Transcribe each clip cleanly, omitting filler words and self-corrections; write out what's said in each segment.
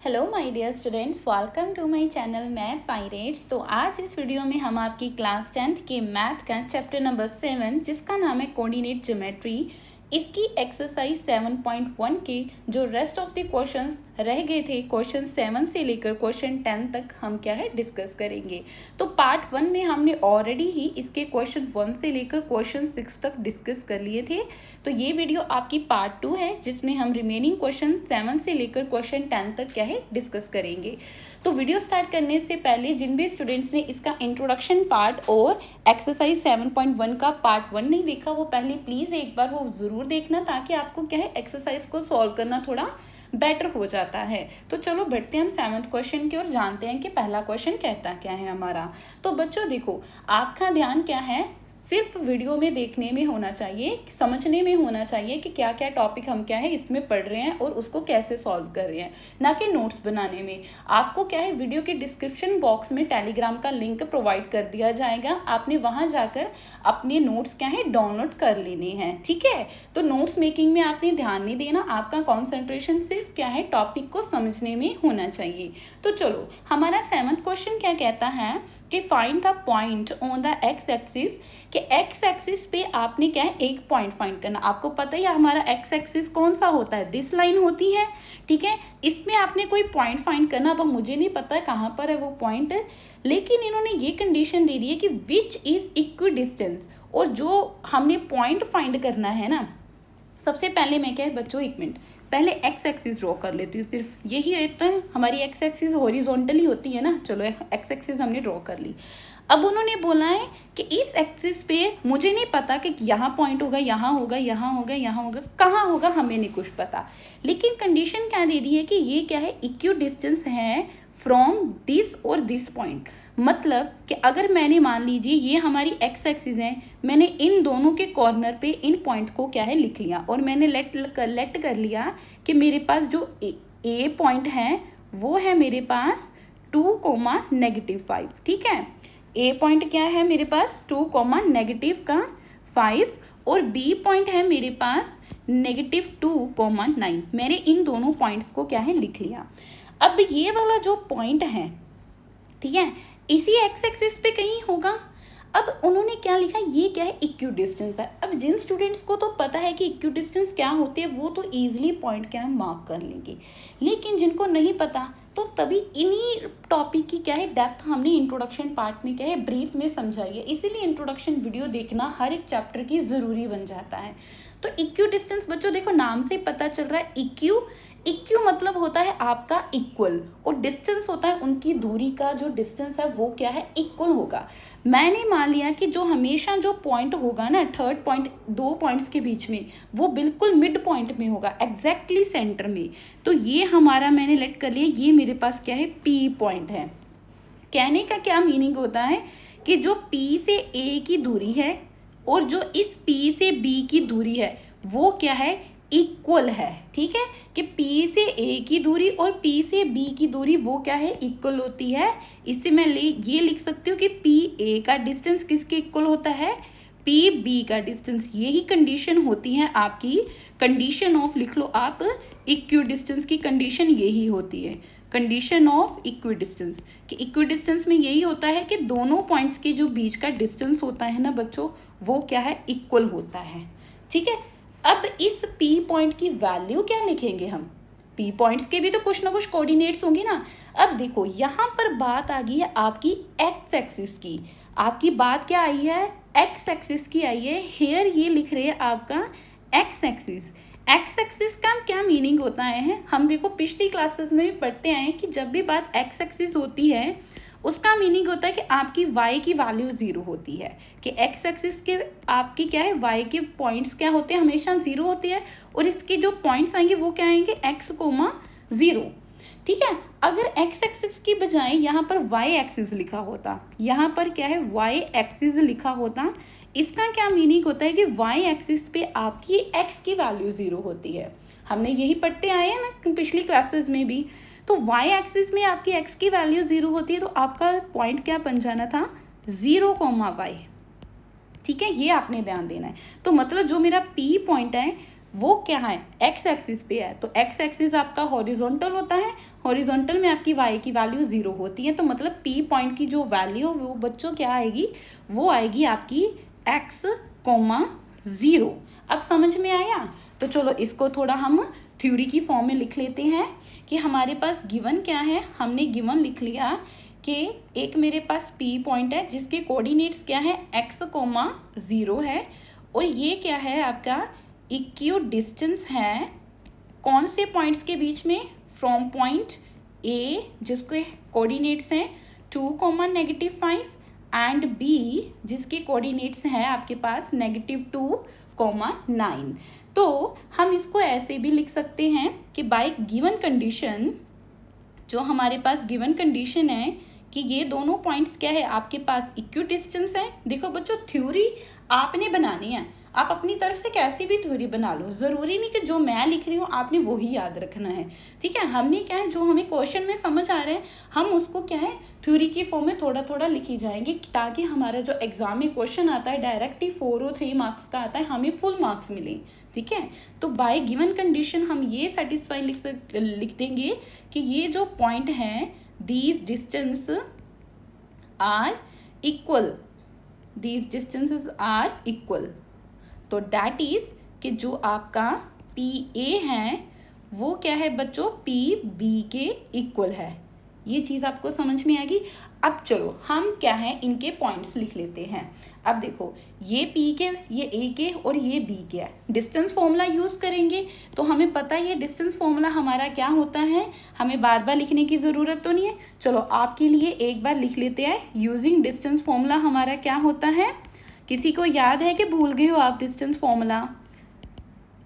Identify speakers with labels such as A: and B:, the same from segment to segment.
A: Hello my dear students, welcome to my channel Math Pirates. तो आज इस video में हम आपकी क्लास 10th के मैथ का चैप्टर नंबर 7 जिसका नाम है कोऑर्डिनेट ज्योमेट्री, इसकी एक्सरसाइज 7.1 के जो रेस्ट ऑफ द क्वेश्चंस रह गए थे क्वेश्चन 7 से लेकर क्वेश्चन 10 तक हम क्या है डिस्कस करेंगे। तो पार्ट 1 में हमने ऑलरेडी ही इसके क्वेश्चन 1 से लेकर क्वेश्चन 6 तक डिस्कस कर लिए थे। तो ये वीडियो आपकी पार्ट 2 है जिसमें हम रिमेनिंग क्वेश्चन 7 से लेकर क्वेश्चन 10 तक क्या है डिस्कस करेंगे। तो वीडियो स्टार्ट करने से पहले जिन भी स्टूडेंट्स ने इसका इंट्रोडक्शन पार्ट और एक्सरसाइज 7.1 का पार्ट 1 नहीं देखा वो पहले प्लीज़ एक बार वो ज़रूर देखना, ताकि आपको क्या है एक्सरसाइज को सॉल्व करना थोड़ा बेटर हो जाता है। तो चलो बढ़ते हैं हम 7th क्वेश्चन की ओर, जानते हैं कि पहला क्वेश्चन कहता क्या है हमारा। तो बच्चों देखो, आपका ध्यान क्या है सिर्फ वीडियो में देखने में होना चाहिए, समझने में होना चाहिए कि क्या क्या टॉपिक हम क्या है इसमें पढ़ रहे हैं और उसको कैसे सॉल्व कर रहे हैं, ना कि नोट्स बनाने में। आपको क्या है वीडियो के डिस्क्रिप्शन बॉक्स में टेलीग्राम का लिंक प्रोवाइड कर दिया जाएगा, आपने वहां जाकर अपने नोट्स क्या है डाउनलोड कर लेने हैं, ठीक है। तो नोट्स मेकिंग में आपने ध्यान नहीं देना, आपका कॉन्सेंट्रेशन सिर्फ क्या है टॉपिक को समझने में होना चाहिए। तो चलो हमारा 7th क्वेश्चन क्या कहता है कि find the point on the x axis, कि एक्स एक्सिस पे आपने क्या है एक पॉइंट फाइंड करना। आपको पता ही है हमारा एक्स एक्सिस कौन सा होता है, दिस लाइन होती है, ठीक है। इसमें आपने कोई पॉइंट फाइंड करना। अब मुझे नहीं पता कहाँ पर है वो पॉइंट, लेकिन इन्होंने ये कंडीशन दे दी है कि विच इज इक्वी डिस्टेंस। और जो हमने पॉइंट फाइंड करना है ना, सबसे पहले मैं क्या है बच्चों एक मिनट पहले एक्स एक्सिस ड्रॉ कर लेती हूँ। सिर्फ यही होता है हमारी एक्स एक्सिस हॉरिजॉन्टली होती है ना। चलो एक्स एक्सिस हमने ड्रॉ कर ली। अब उन्होंने बोला है कि इस एक्सिस पे मुझे नहीं पता कि यहाँ पॉइंट होगा, यहाँ होगा, यहाँ होगा, यहाँ होगा, कहाँ होगा हमें नहीं कुछ पता, लेकिन कंडीशन क्या दे दी है कि ये क्या है इक्वी डिस्टेंस है फ्रॉम दिस और दिस पॉइंट। मतलब कि अगर मैंने मान लीजिए ये हमारी एक्स एक्सिस है, मैंने इन दोनों के कॉर्नर पे इन पॉइंट को क्या है लिख लिया और मैंने लेट कर लिया कि मेरे पास जो ए पॉइंट है वो है मेरे पास 2,-5, ठीक है। ए पॉइंट क्या है मेरे पास 2,-5 और बी पॉइंट है मेरे पास -2,9। मैंने इन दोनों पॉइंट्स को क्या है लिख लिया। अब ये वाला जो पॉइंट है, ठीक है, इसी एक्स एक्सिस पे कहीं होगा। अब उन्होंने क्या लिखा, ये क्या है इक्वी डिस्टेंस है। अब जिन स्टूडेंट्स को तो पता है कि इक्वी डिस्टेंस क्या होती है वो तो ईजिली पॉइंट क्या है मार्क कर लेंगे, लेकिन जिनको नहीं पता तो तभी इन्हीं टॉपिक की क्या है डेप्थ हमने इंट्रोडक्शन पार्ट में क्या है ब्रीफ में समझाई है। इसीलिए इंट्रोडक्शन वीडियो देखना हर एक चैप्टर की ज़रूरी बन जाता है। तो इक्वी डिस्टेंस बच्चों देखो नाम से पता चल रहा है इक्यू मतलब होता है आपका इक्वल, और डिस्टेंस होता है उनकी दूरी का जो डिस्टेंस है वो क्या है इक्वल होगा। मैंने मान लिया कि जो हमेशा जो पॉइंट होगा ना थर्ड पॉइंट दो पॉइंट्स के बीच में वो बिल्कुल मिड पॉइंट में होगा, एग्जैक्टली सेंटर में। तो ये हमारा मैंने लेट कर लिया, ये मेरे पास क्या है पी पॉइंट है। कहने का क्या मीनिंग होता है कि जो पी से ए की दूरी है और जो इस पी से बी की दूरी है वो क्या है इक्वल है, ठीक है। कि P से A की दूरी और P से B की दूरी वो क्या है इक्वल होती है। इससे मैं ये लिख सकती हूँ कि PA का डिस्टेंस किसके इक्वल होता है PB का डिस्टेंस। यही कंडीशन होती है आपकी कंडीशन ऑफ, लिख लो आप, इक्वी डिस्टेंस की कंडीशन यही होती है, कंडीशन ऑफ इक्वी डिस्टेंस। कि इक्वी डिस्टेंस में यही होता है कि दोनों पॉइंट्स के जो बीच का डिस्टेंस होता है ना बच्चों वो क्या है इक्वल होता है, ठीक है। अब इस P पॉइंट की वैल्यू क्या लिखेंगे हम, P पॉइंट्स के भी तो कुछ ना कुछ कोऑर्डिनेट्स होंगे ना। अब देखो यहाँ पर बात आ गई है आपकी एक्स एक्सिस की, आपकी बात क्या आई है एक्स एक्सिस की आई है। हेयर ये लिख रहे हैं आपका एक्स एक्सिस। एक्स एक्सिस का क्या मीनिंग होता है, हम देखो पिछली क्लासेस में भी पढ़ते आए हैं कि जब भी बात एक्स एक्सिस होती है उसका मीनिंग होता है कि आपकी y की वैल्यू 0 होती है। कि x एक्सिस के आपकी क्या है y के पॉइंट्स क्या होते हैं हमेशा 0 होते हैं, और इसके जो पॉइंट्स आएंगे वो क्या आएंगे x,0, ठीक है। अगर x एक्सिस की बजाय यहाँ पर y एक्सिस लिखा होता, यहाँ पर क्या है y एक्सिस लिखा होता, इसका क्या मीनिंग होता है कि y एक्सिस पे आपकी x की वैल्यू 0 होती है। हमने यही पढ़ते आए हैं ना पिछली क्लासेस में भी। तो y एक्सिस में आपकी x की वैल्यू 0 होती है, तो आपका पॉइंट क्या बन जाना था 0,y, ठीक है। ये आपने ध्यान देना है। तो मतलब जो मेरा P पॉइंट है वो क्या है, एक्स एक्सिस पे है, तो एक्स एक्सिस आपका हॉरिजॉन्टल होता है, हॉरिजॉन्टल में आपकी वाई की वैल्यू 0 होती है, तो मतलब पी पॉइंट की जो वैल्यू वो बच्चों क्या आएगी, वो आएगी आपकी x, 0। अब समझ में आया? तो चलो इसको थोड़ा हम थ्योरी की फॉर्म में लिख लेते हैं कि हमारे पास गिवन क्या है। हमने गिवन लिख लिया कि एक मेरे पास P पॉइंट है जिसके कोऑर्डिनेट्स क्या है, x, 0 है, और ये क्या है आपका इक्यू डिस्टेंस है कौन से पॉइंट्स के बीच में, फ्रॉम पॉइंट A जिसके कोऑर्डिनेट्स हैं 2, -5 एंड B जिसके कोऑर्डिनेट्स हैं आपके पास -2, 9। तो हम इसको ऐसे भी लिख सकते हैं कि बाय गिवन कंडीशन, जो हमारे पास गिवन कंडीशन है कि ये दोनों पॉइंट्स क्या है आपके पास इक्यू डिस्टेंस है। देखो बच्चों थ्योरी आपने बनानी है, आप अपनी तरफ से कैसी भी थ्योरी बना लो, ज़रूरी नहीं कि जो मैं लिख रही हूँ आपने वही याद रखना है, ठीक है। हमने क्या है जो हमें क्वेश्चन में समझ आ रहा है हम उसको क्या है थ्योरी की फॉर्म में थोड़ा थोड़ा लिखी जाएंगे, ताकि हमारा जो एग्जाम में क्वेश्चन आता है डायरेक्टली 4 और 3 मार्क्स का आता है, हमें फुल मार्क्स मिले, ठीक है। तो बाय गिवन कंडीशन हम ये सेटिस्फाई लिख देंगे कि ये जो पॉइंट हैं these distance are equal, these distances are equal, तो डैट इज कि जो आपका पी ए है वो क्या है बच्चों पी बी के इक्वल है। ये चीज़ आपको समझ में आएगी। अब चलो हम क्या है इनके पॉइंट्स लिख लेते हैं। अब देखो ये पी के, ये ए के और ये बी के है, डिस्टेंस फॉर्मूला यूज़ करेंगे तो हमें पता है ये डिस्टेंस फॉर्मूला हमारा क्या होता है, हमें बार बार लिखने की ज़रूरत तो नहीं है। चलो आपके लिए एक बार लिख लेते हैं, यूजिंग डिस्टेंस फॉर्मूला हमारा क्या होता है। किसी को याद है कि भूल गए हो आप डिस्टेंस फॉर्मूला?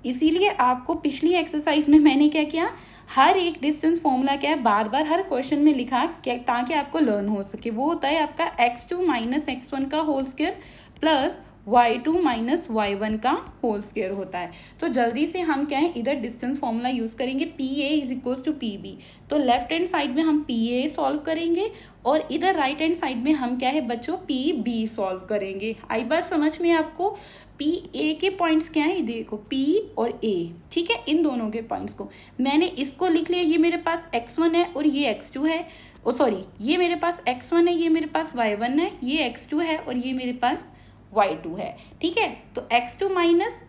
A: इसीलिए आपको पिछली एक्सरसाइज में मैंने क्या किया, हर एक डिस्टेंस फॉर्मूला क्या है बार बार हर क्वेश्चन में लिखा क्या, ताकि आपको लर्न हो सके। वो होता है आपका x2 - x1 का whole square plus y2 - y1 का होल स्क्वायर होता है। तो जल्दी से हम क्या है इधर डिस्टेंस फॉर्मूला यूज़ करेंगे, PA = PB। तो लेफ्ट हैंड साइड में हम PA सॉल्व करेंगे और इधर राइट हैंड साइड में हम क्या है बच्चों PB सॉल्व करेंगे। आई बात समझ में आपको? PA के पॉइंट्स क्या है, देखो P और A, ठीक है, इन दोनों के पॉइंट्स को मैंने इसको लिख लिया, ये मेरे पास x1 है और ये x2 है, ओ सॉरी ये मेरे पास x1 है, ये मेरे पास y1 है, ये x2 है और ये मेरे पास y2 है, ठीक है। तो x2 -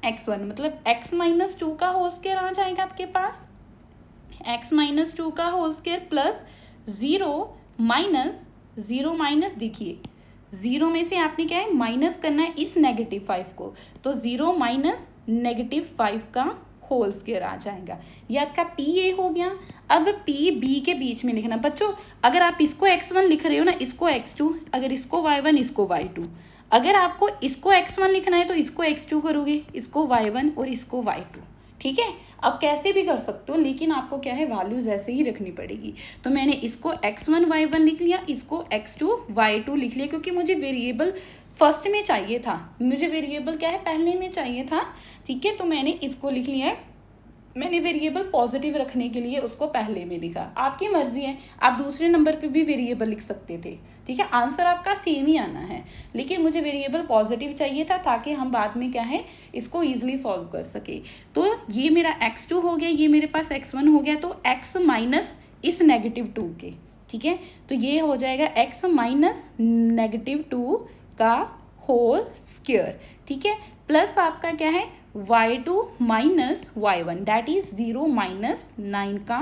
A: x1 मतलब x - 2 का होल स्क्वायर आ जाएगा आपके पास, x - 2 का होल स्क्वायर प्लस 0 - देखिए 0 में से आपने क्या है माइनस करना है इस -5 को, तो 0 - -5 का होल स्क्वायर आ जाएगा। ये आपका PA हो गया। अब PB के बीच में लिखना बच्चों, अगर आप इसको x1 लिख रहे हो ना, इसको x2, अगर इसको y1 इसको y2, अगर आपको इसको x1 लिखना है तो इसको x2 करोगे, इसको y1 और इसको y2, ठीक है। अब कैसे भी कर सकते हो, लेकिन आपको क्या है वैल्यूज ऐसे ही रखनी पड़ेगी। तो मैंने इसको x1 y1 लिख लिया, इसको x2 y2 लिख लिया, क्योंकि मुझे वेरिएबल फर्स्ट में चाहिए था, मुझे वेरिएबल क्या है पहले में चाहिए था, ठीक है। तो मैंने इसको लिख लिया है, मैंने वेरिएबल पॉजिटिव रखने के लिए उसको पहले में लिखा। आपकी मर्जी है, आप दूसरे नंबर पे भी वेरिएबल लिख सकते थे, ठीक है, आंसर आपका सेम ही आना है, लेकिन मुझे वेरिएबल पॉजिटिव चाहिए था ताकि हम बाद में क्या है इसको ईजिली सॉल्व कर सके। तो ये मेरा x2 हो गया, ये मेरे पास x1 हो गया, तो x माइनस इस -2 के, ठीक है। तो ये हो जाएगा x माइनस -2 का होल स्क्वायर, ठीक है, प्लस आपका क्या है y2 - y1 डैट इज 0 - 9 का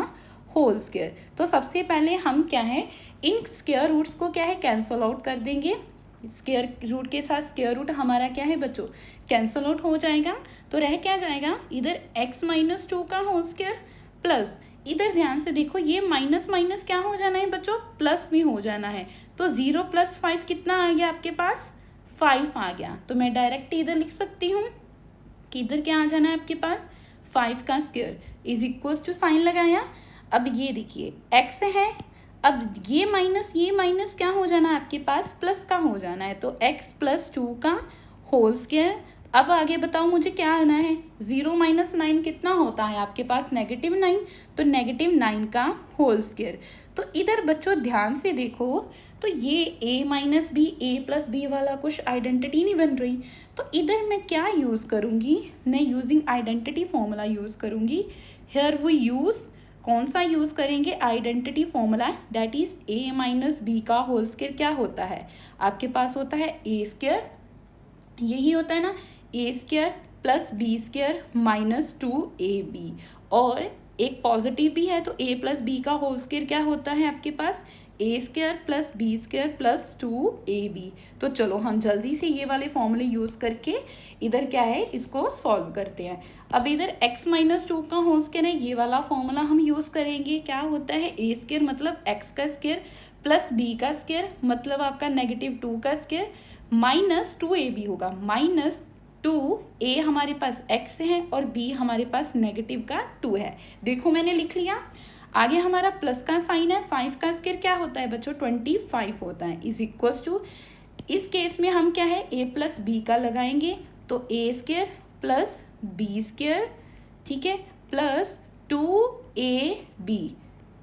A: होल स्क्वायर। तो सबसे पहले हम क्या है इन स्क्वायर रूट्स को क्या है कैंसल आउट कर देंगे, स्क्वायर रूट के साथ स्क्वायर रूट हमारा क्या है बच्चों कैंसल आउट हो जाएगा। तो रह क्या जाएगा इधर x - 2 का होल स्क्वायर प्लस इधर ध्यान से देखो ये माइनस माइनस क्या हो जाना है बच्चों प्लस भी हो जाना है। तो 0 + 5 कितना आ गया आपके पास 5 आ गया। तो मैं डायरेक्ट इधर लिख सकती हूँ कि इधर क्या आ जाना है आपके पास 5 का स्क्वायर = साइन लगाया। अब ये देखिए x है, अब ये माइनस क्या हो जाना है आपके पास प्लस का हो जाना है, तो x + 2 का होल स्क्वायर। अब आगे बताओ मुझे क्या आना है, 0 - 9 कितना होता है आपके पास -9, तो -9 का होल स्क्वायर। तो इधर बच्चों ध्यान से देखो, तो तो ये a minus B A plus B वाला कुछ आइडेंटिटी नहीं बन रही। तो इधर मैं क्या यूज़ करूँगी, मैं यूजिंग आइडेंटिटी फॉर्मूला यूज़ करूँगी। हेयर वी यूज़, कौन सा यूज़ करेंगे, identity formula, that is a minus B का होल स्क्वायर क्या होता है, आपके पास होता है a स्क्वायर, यही होता है ना, a square plus B square minus 2ab, और एक पॉजिटिव भी है तो a प्लस बी का होल स्क्वायर क्या होता है आपके पास, a square plus B square plus 2ab। तो चलो हम जल्दी से ये वाले फॉर्मूले यूज़ करके इधर क्या है इसको सॉल्व करते हैं। अब इधर x माइनस 2 का होल स्क्वायर है, ये वाला फॉर्मूला हम यूज़ करेंगे, क्या होता है a स्क्वायर मतलब x का स्क्वायर प्लस b का स्क्वायर मतलब आपका -2 का स्क्वायर माइनस 2ab होगा, माइनस 2a हमारे पास x है और b हमारे पास -2 है। देखो मैंने लिख लिया। आगे हमारा प्लस का साइन है, 5 का स्क्वायर क्या होता है बच्चों, 25 होता है, इज इक्वल्स टू, इस केस में हम क्या है a प्लस बी का लगाएंगे, तो a square plus B square, ठीक है, प्लस 2ab,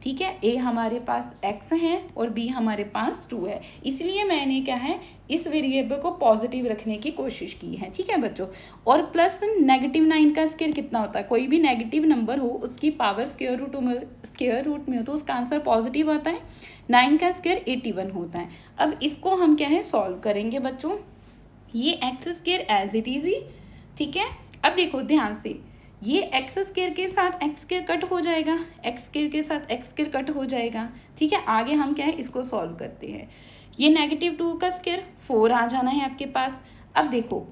A: ठीक है, a हमारे पास x है और b हमारे पास 2 है, इसलिए मैंने क्या है इस वेरिएबल को पॉजिटिव रखने की कोशिश की है, ठीक है बच्चों। और प्लस -9 का स्क्वायर कितना होता है, कोई भी नेगेटिव नंबर हो उसकी पावर स्क्वायर रूट में हो तो उसका आंसर पॉजिटिव आता है, 9 का स्क्वायर 81 होता है। अब इसको हम क्या है सॉल्व करेंगे बच्चों, ये X square as it is ही, ठीक है। अब देखो ध्यान से, ये एक्स स्क्वायर के साथ एक्स स्क्वायर कट हो जाएगा, एक्स स्क्वायर के साथ एक्स स्क्वायर कट हो जाएगा, ठीक है। आगे हम क्या है इसको सॉल्व करते हैं। ये -2 का स्क्वायर 4 आ जाना है आपके पास। अब देखो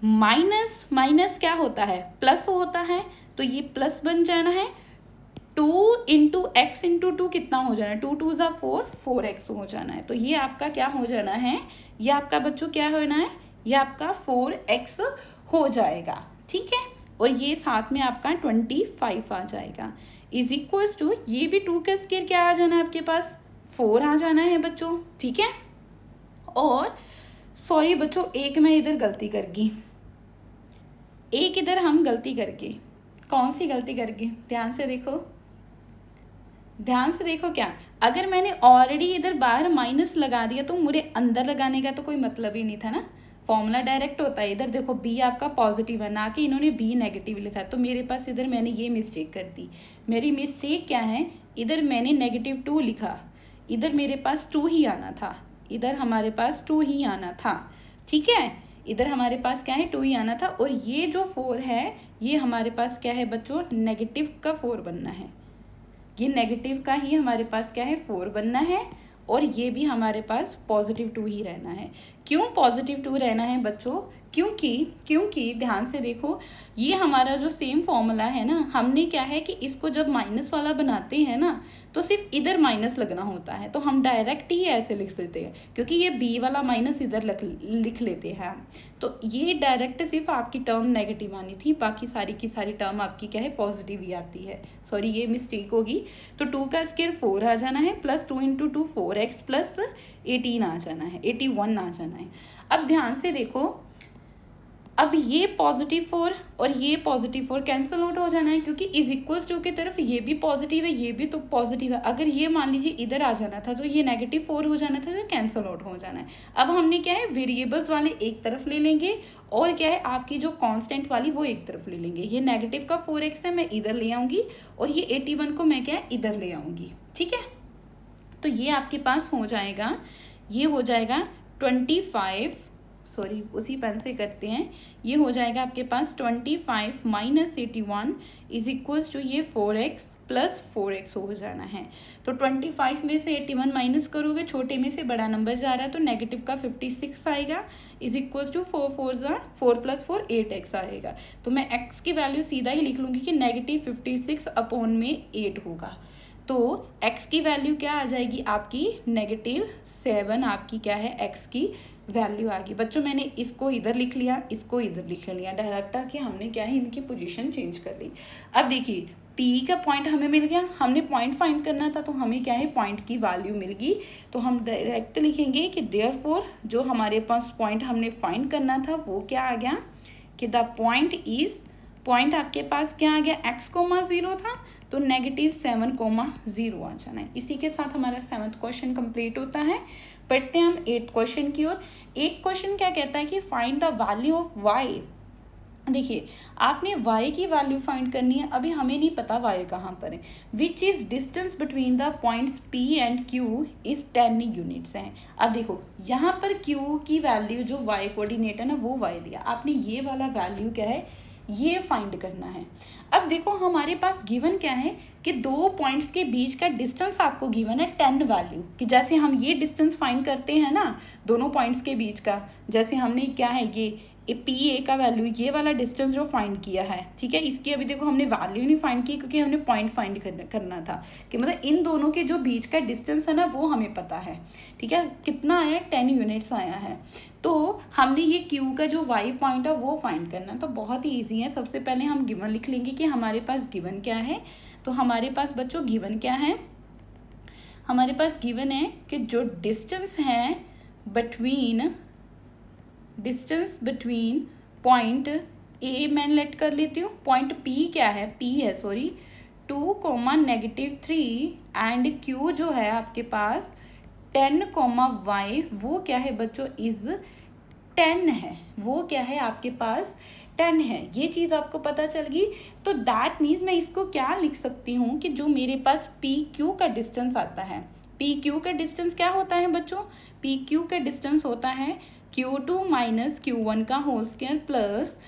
A: माइनस माइनस क्या होता है, प्लस होता है, तो ये प्लस बन जाना है, 2 इंटू एक्स इंटू 2 कितना हो जाना है, 2 2 ज़ा 4, 4x हो जाना है। तो ये आपका क्या हो जाना है, ये आपका बच्चों क्या होना है, ये आपका 4x हो जाएगा, ठीक है। और ये साथ में आपका 25 आ जाएगा, इज इक्वल्स टू, ये भी 2 का स्क्वायर क्या आ जाना है आपके पास, 4 आ जाना है बच्चों, ठीक है। और सॉरी बच्चों, एक मैं इधर गलती कर गई, एक इधर हम गलती करके, कौन सी गलती करके, ध्यान से देखो, ध्यान से देखो, क्या अगर मैंने ऑलरेडी इधर बाहर माइनस लगा दिया तो मुझे अंदर लगाने का तो कोई मतलब ही नहीं था ना, फॉर्मूला डायरेक्ट होता है। इधर देखो b आपका पॉजिटिव है, ना कि इन्होंने b नेगेटिव लिखा, तो मेरे पास इधर मैंने ये मिस्टेक कर दी। मेरी मिस्टेक क्या है, इधर मैंने -2 लिखा, इधर मेरे पास 2 ही आना था, इधर हमारे पास 2 ही आना था, ठीक है, इधर हमारे पास क्या है 2 ही आना था। और ये जो 4 है ये हमारे पास क्या है बच्चों, नेगेटिव का 4 बनना है, ये नेगेटिव का ही हमारे पास क्या है 4 बनना है, और ये भी हमारे पास +2 ही रहना है। क्यों +2 रहना है बच्चों, क्योंकि ध्यान से देखो, ये हमारा जो सेम फॉर्मूला है ना, हमने क्या है कि इसको जब माइनस वाला बनाते हैं ना तो सिर्फ इधर माइनस लगना होता है, तो हम डायरेक्ट ही ऐसे लिख लेते हैं, क्योंकि ये b वाला माइनस इधर लिख लेते हैं हम। तो ये डायरेक्ट सिर्फ आपकी टर्म नेगेटिव आनी थी, बाकी सारी की सारी टर्म आपकी क्या है पॉजिटिव ही आती है। सॉरी ये मिस्टेक होगी। तो 2 का स्क्वायर 4 आ जाना है, प्लस 2 इंटू 2 4x प्लस 18 आ जाना है, 81 आ जाना है। अब ध्यान से देखो, अब ये +4 और ये +4 कैंसिल आउट हो जाना है, क्योंकि इज इक्वल्स टू की तरफ ये भी पॉजिटिव है, ये भी तो पॉजिटिव है। अगर ये मान लीजिए इधर आ जाना था तो ये -4 हो जाना था, तो कैंसिल आउट हो जाना है। अब हमने क्या है वेरिएबल्स वाले एक तरफ ले लेंगे, और क्या है आपकी जो कांस्टेंट वाली वो एक तरफ ले लेंगे। ये नेगेटिव का 4x है, मैं इधर ले आऊँगी, और ये 81 को मैं क्या है इधर ले आऊँगी, ठीक है। तो ये आपके पास हो जाएगा, ये हो जाएगा 25, सॉरी उसी पेन से करते हैं, ये हो जाएगा आपके पास 25 माइनस 81 इज इक्वल्स टू ये 4x प्लस 4x हो जाना है। तो 25 में से 81 माइनस करोगे, छोटे में से बड़ा नंबर जा रहा है, तो नेगेटिव का 56 आएगा, इज इक्वल्स टू 4 4 + 4 8x आएगा। तो मैं x की वैल्यू सीधा ही लिख लूँगी कि -56 अपॉन में 8 होगा। तो x की वैल्यू क्या आ जाएगी आपकी, -7 आपकी क्या है x की वैल्यू आ गई। बच्चों मैंने इसको इधर लिख लिया, इसको इधर लिख लिया, डायरेक्ट आके हमने क्या है इनकी पोजीशन चेंज कर ली। अब देखिए P का पॉइंट हमें मिल गया, हमने पॉइंट फाइंड करना था, तो हमें क्या है पॉइंट की वैल्यू मिल गई। तो हम डायरेक्ट लिखेंगे कि देयरफॉर जो हमारे पास पॉइंट हमने फाइंड करना था वो क्या आ गया कि द पॉइंट इज, पॉइंट आपके पास क्या आ गया x, 0 था, तो -7,0 आ जाना है। इसी के साथ हमारा 7th क्वेश्चन कंप्लीट होता है। पढ़ते हैं हम 8th क्वेश्चन की ओर। 8th क्वेश्चन क्या कहता है कि find the value of y। देखिए, आपने y की वैल्यू फाइंड करनी है। अभी हमें नहीं पता y कहाँ पर है। Which is distance between the points p and q is 10 units है। अब देखो, यहाँ पर q की वैल्यू जो y कोऑर्डिनेट है ना, वो y दिया। आपने ये वाला वैल्यू क्या है, ये फाइंड करना है। अब देखो, हमारे पास गिवन क्या है कि दो पॉइंट्स के बीच का डिस्टेंस आपको गिवन है 10 वैल्यू, कि जैसे हम ये डिस्टेंस फाइंड करते हैं ना दोनों पॉइंट्स के बीच का, जैसे हमने क्या है ये पी ए का वैल्यू, ये वाला डिस्टेंस जो फाइंड किया है, ठीक है। इसकी अभी देखो हमने वैल्यू नहीं फाइंड की, क्योंकि हमने पॉइंट फाइंड करना था, कि मतलब इन दोनों के जो बीच का डिस्टेंस है ना, वो हमें पता है, ठीक है। कितना आया, 10 यूनिट्स आया है। तो हमने ये क्यू का जो वाई पॉइंट है वो फाइंड करना है। तो बहुत ही ईजी है। सबसे पहले हम गिवन लिख लेंगे कि हमारे पास गिवन क्या है। तो हमारे पास बच्चों गिवन क्या है, हमारे पास गिवन है कि जो डिस्टेंस बिटवीन पॉइंट ए मैं लेट कर लेती हूँ, पॉइंट पी क्या है, पी है 2,-3 एंड क्यू जो है आपके पास 10, वो क्या है बच्चों, इज 10 है। वो क्या है आपके पास 10 है। ये चीज़ आपको पता चल गई। तो दैट मीन्स मैं इसको क्या लिख सकती हूँ कि जो मेरे पास पी क्यू का डिस्टेंस आता है, पी क्यू का डिस्टेंस क्या होता है बच्चों, पी क्यू का डिस्टेंस होता है Q2 - Q1 का whole square plus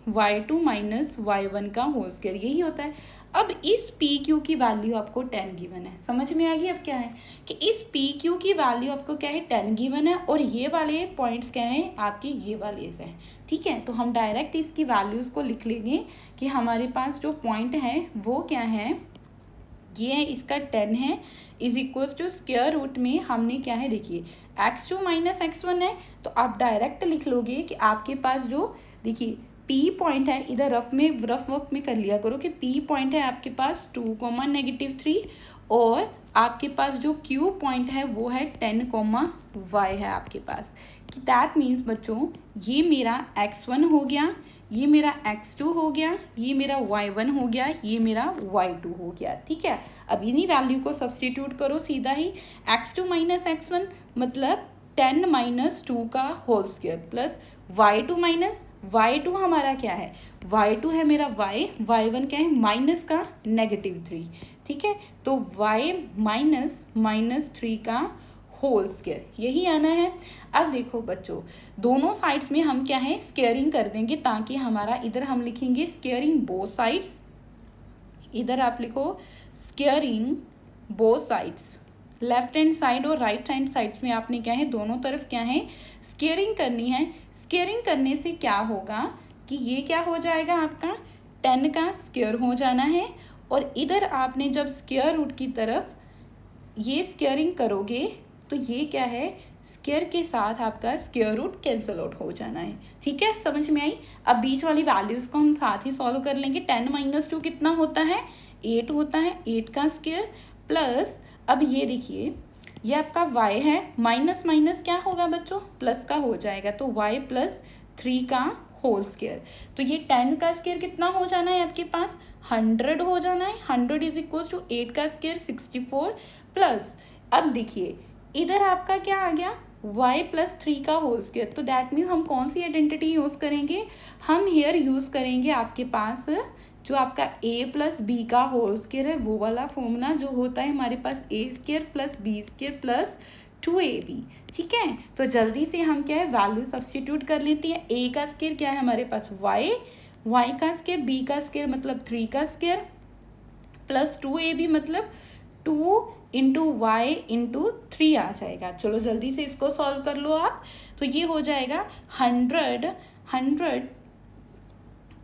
A: Y2 minus Y1 का होल स्क्वायर, यही होता है। अब इस पी क्यू की वैल्यू आपको 10 गिवन है। समझ में आ गई। अब क्या है कि इस पी क्यू की वैल्यू आपको क्या है, 10 गिवन है, और ये वाले पॉइंट्स क्या हैं आपके, ये वाले हैं, ठीक है। तो हम डायरेक्ट इसकी वैल्यूज़ को लिख लेंगे कि हमारे पास जो पॉइंट है वो क्या है, ये है इसका 10 है, is equals to square root में हमने क्या है, देखिए x2 - x1 है। तो आप डायरेक्ट लिख लोगे कि आपके पास जो, देखिए P पॉइंट है, इधर रफ वर्क में कर लिया करो कि P पॉइंट है आपके पास 2, -3, और आपके पास जो Q पॉइंट है वो है 10, y है आपके पास। कि दैट मीन्स बच्चों, ये मेरा x1 हो गया, ये मेरा x2 हो गया, ये मेरा y1 हो गया, ये मेरा y2 हो गया, ठीक है। अब इन्हीं वैल्यू को सब्सटीट्यूट करो सीधा ही। x2 - x1 मतलब 10 - 2 का होल स्क्वायर प्लस y2 हमारा क्या है, y2 है मेरा y1 क्या है, माइनस का -3, ठीक है। तो y -3 का होल स्क्वायर, यही आना है। अब देखो बच्चों, दोनों साइड्स में हम क्या है, स्क्वेयरिंग कर देंगे, ताकि हमारा इधर हम लिखेंगे स्क्वेयरिंग बोथ साइड्स, इधर आप लिखो squaring both sides, left hand side और राइट हैंड साइड्स में आपने क्या है, दोनों तरफ क्या है, स्क्वेयरिंग करनी है। स्क्वेयरिंग करने से क्या होगा कि ये क्या हो जाएगा, आपका 10 का स्क्वेयर हो जाना है, और इधर आपने जब स्क्वेयर रूट की तरफ ये स्क्वेयरिंग करोगे तो ये क्या है, स्क्वेयर के साथ आपका स्क्वेयर रूट कैंसल आउट हो जाना है, ठीक है। समझ में आई। अब बीच वाली वैल्यूज़ को हम साथ ही सॉल्व कर लेंगे। 10 - 2 कितना होता है, 8 होता है, 8 का स्क्वेयर प्लस, अब ये देखिए ये आपका y है, माइनस माइनस क्या होगा बच्चों, प्लस का हो जाएगा, तो y +3 का होल स्क्वेयर। तो ये 10 का स्क्वेयर कितना हो जाना है आपके पास, 100 हो जाना है। 100 इज इक्वल टू 8 का स्क्वेयर 64 प्लस, अब देखिए इधर आपका क्या आ गया, y +3 का होल स्क्वेयर। तो डैट मीन्स हम कौन सी आइडेंटिटी यूज़ करेंगे, हम हेयर यूज़ करेंगे आपके पास जो आपका a + b का होल स्क्वेयर है, वो वाला फॉर्मूला जो होता है हमारे पास a² + b² + 2ab, ठीक है। तो जल्दी से हम क्या है, वैल्यू सब्सटीट्यूट कर लेते हैं। a का स्क्वेयर क्या है हमारे पास y का स्क्वेयर, b का स्क्वेयर मतलब 3 का स्क्वेयर प्लस 2ab मतलब 2 × y × 3 आ जाएगा। चलो जल्दी से इसको सॉल्व कर लो आप। तो ये हो जाएगा 100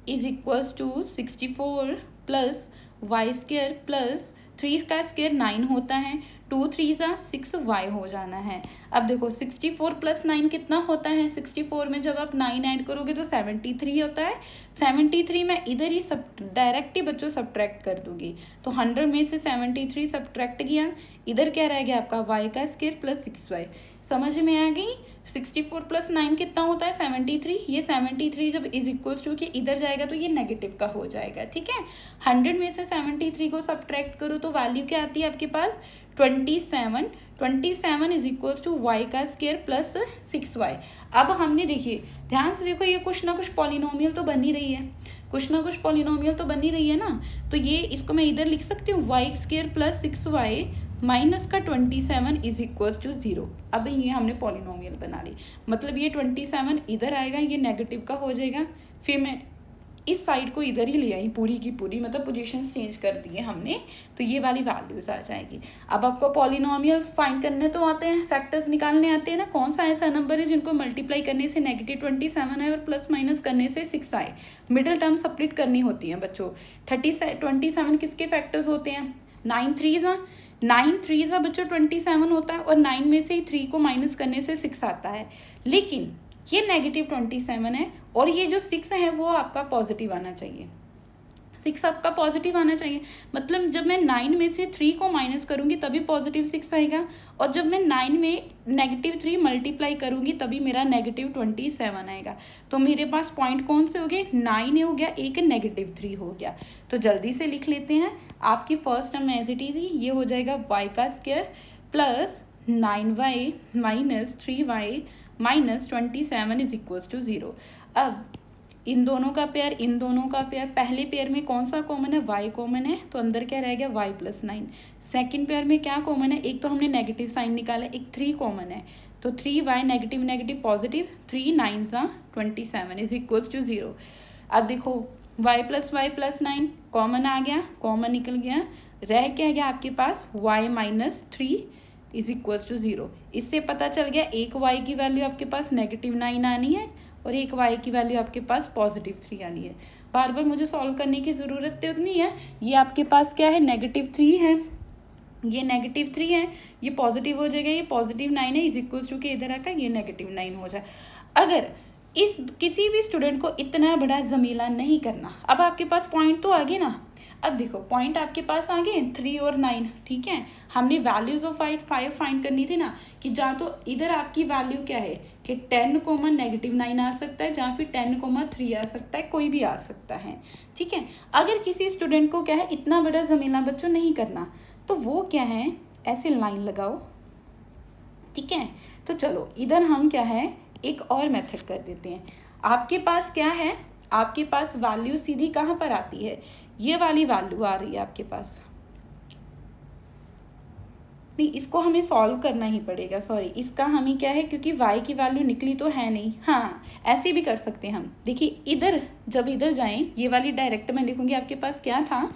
A: is equals to 64 plus y² plus 3 का स्क्वेयर 9 होता है, 2 3 6y हो जाना है। अब देखो 64 + 9 कितना होता है, 64 में जब आप 9 ऐड करोगे तो 73 होता है। 73 में इधर ही सब डायरेक्ट ही बच्चों सब्ट्रैक्ट कर दूंगी, तो 100 में से 73 सब्ट्रैक्ट किया, इधर क्या रह गया आपका y का स्क्वेयर प्लस 6y। समझ में आ गई। 64 प्लस 9 कितना होता है 73। ये 73 जब इज इक्वल्स टू के इधर जाएगा तो ये नेगेटिव का हो जाएगा, ठीक है। 100 में से 73 को सब्ट्रैक्ट करो तो वैल्यू क्या आती है आपके पास 27। 27 इज इक्वल्स टू वाई का स्क्वायर प्लस 6y। अब हमने देखिए ध्यान से देखो, ये कुछ ना कुछ पॉलिनोमियल तो बन ही रही है, कुछ ना कुछ पॉलिनोमियल तो बन ही रही है ना। तो ये इसको मैं इधर लिख सकती हूँ Y square plus 6y minus का 27 इज इक्वल्स टू 0। अब ये हमने पॉलिनोमियल बना ली, मतलब ये 27 इधर आएगा, ये नेगेटिव का हो जाएगा। फिर मैं इस साइड को इधर ही ले आई पूरी की पूरी, मतलब पोजीशंस चेंज कर दिए हमने, तो ये वाली वैल्यूज आ जाएगी। अब आपको पॉलिनोमियल फाइंड करने तो आते हैं, फैक्टर्स निकालने आते हैं ना। कौन सा ऐसा नंबर है जिनको मल्टीप्लाई करने से -27 आए और प्लस माइनस करने से 6 आए। मिडिल टर्म स्प्लिट करनी होती है बच्चों। 27 किसके फैक्टर्स होते हैं 9 3 बच्चों 27 होता है, और 9 में से 3 को माइनस करने से 6 आता है। लेकिन ये -27 है और ये जो 6 है वो आपका पॉजिटिव आना चाहिए, 6 आपका पॉजिटिव आना चाहिए। मतलब जब मैं 9 में से 3 को माइनस करूँगी तभी पॉजिटिव 6 आएगा, और जब मैं 9 में -3 मल्टीप्लाई करूँगी तभी मेरा -27 आएगा। तो मेरे पास पॉइंट कौन से हो गए 9 हो गया, एक -3 हो गया। तो जल्दी से लिख लेते हैं। आपकी first term as it is ही ये हो जाएगा y का square plus 9y minus 3y minus 27 is equals to 0। अब इन दोनों का पेयर, इन दोनों का पेयर, पहले पेयर में कौन सा कॉमन है y कॉमन है, तो अंदर क्या रह गया y प्लस 9। सेकेंड पेयर में क्या कॉमन है, एक तो हमने नेगेटिव साइन निकाला, एक 3 कॉमन है, तो 3y negative negative positive, 3 9 27 is equals to 0। अब देखो y प्लस 9 कॉमन आ गया, कॉमन निकल गया, रह क्या गया आपके पास y minus 3 is equals to 0। इससे पता चल गया एक y की वैल्यू आपके पास -9 आनी है और एक y की वैल्यू आपके पास +3 आनी है। बार बार मुझे सॉल्व करने की ज़रूरत तो नहीं है। ये आपके पास क्या है -3 है, ये -3 है, ये पॉजिटिव हो जाएगा, ये +9 है, इज इक्वल्स टू के इधर आकर ये -9 हो जाए। अगर इस किसी भी स्टूडेंट को इतना बड़ा जमीला नहीं करना, अब आपके पास पॉइंट तो आ गए ना। अब देखो पॉइंट आपके पास आ गए 3 और 9, ठीक है। हमने वैल्यूज ऑफ 5 फाइंड करनी थी ना, कि जहाँ तो इधर आपकी वैल्यू क्या है कि 10, -9 आ सकता है, जहाँ फिर 10, 3 आ सकता है, कोई भी आ सकता है, ठीक है। अगर किसी स्टूडेंट को क्या है इतना बड़ा जमीला बच्चों नहीं करना, तो वो क्या है ऐसे लाइन लगाओ, ठीक है। तो चलो इधर हम क्या है एक और मेथड कर देते हैं। आपके पास क्या है, आपके पास वैल्यू सीधी कहाँ पर आती है, ये वाली वैल्यू आ रही है आपके पास। नहीं, इसको हमें सॉल्व करना ही पड़ेगा, सॉरी इसका हमें क्या है, क्योंकि y की वैल्यू निकली तो है नहीं। हाँ ऐसे भी कर सकते हैं हम। देखिए इधर जब इधर जाएं, ये वाली डायरेक्ट में लिखूंगी। आपके पास क्या था,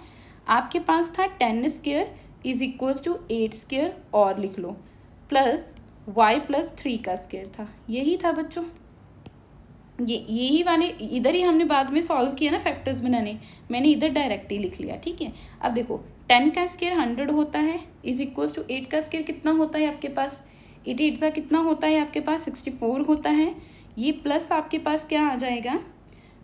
A: आपके पास था 10 square is equals to 8 square, और लिख लो प्लस y प्लस 3 का स्क्वायर था, यही था बच्चों। यही वाले इधर ही हमने बाद में सॉल्व किया ना फैक्टर्स बनाने, मैंने इधर डायरेक्ट ही लिख लिया, ठीक है। अब देखो 10 का स्क्वायर 100 होता है इज इक्वल्स टू 8 का स्क्वायर कितना होता है आपके पास, 8 8 का कितना होता है आपके पास 64 होता है। ये प्लस आपके पास क्या आ जाएगा,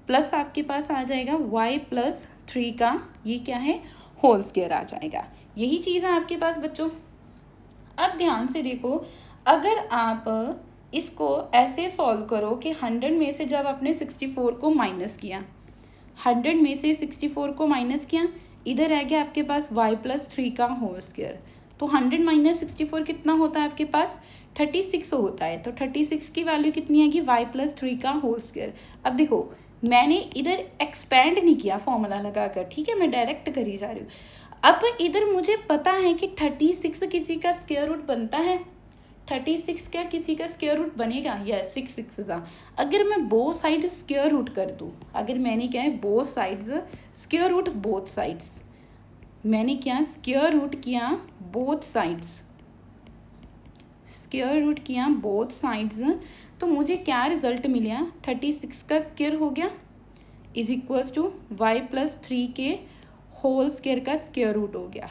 A: प्लस आपके पास आ जाएगा y प्लस 3 का ये क्या है होल स्क्वायर आ जाएगा। यही चीज़ है आपके पास बच्चों। अब ध्यान से देखो, अगर आप इसको ऐसे सॉल्व करो कि 100 में से जब आपने 64 को माइनस किया, 100 में से 64 को माइनस किया, इधर रह गया आपके पास y प्लस 3 का होल स्क्वायर। तो 100 माइनस 64 कितना होता है आपके पास 36 होता है। तो 36 की वैल्यू कितनी आएगी y प्लस 3 का होल स्क्वायर। अब देखो मैंने इधर एक्सपैंड नहीं किया फॉर्मूला लगाकर, ठीक है, मैं डायरेक्ट करी जा रही हूँ। अब इधर मुझे पता है कि 36 किसी का स्क्वायर रूट बनता है, 36 क्या किसी का स्क्वायर रूट बनेगा, यस 6 6 अगर मैं बोथ साइड स्क्वायर रूट कर दूँ, अगर मैंने क्या है both sides square root both sides, मैंने क्या स्क्वायर रूट किया बोथ साइड्स, स्क्वायर रूट किया बोथ साइड्स, तो मुझे क्या रिजल्ट मिला 36 का स्क्वायर हो गया is equals to y plus 3 के होल स्क्वायर का स्क्वायर रूट हो गया,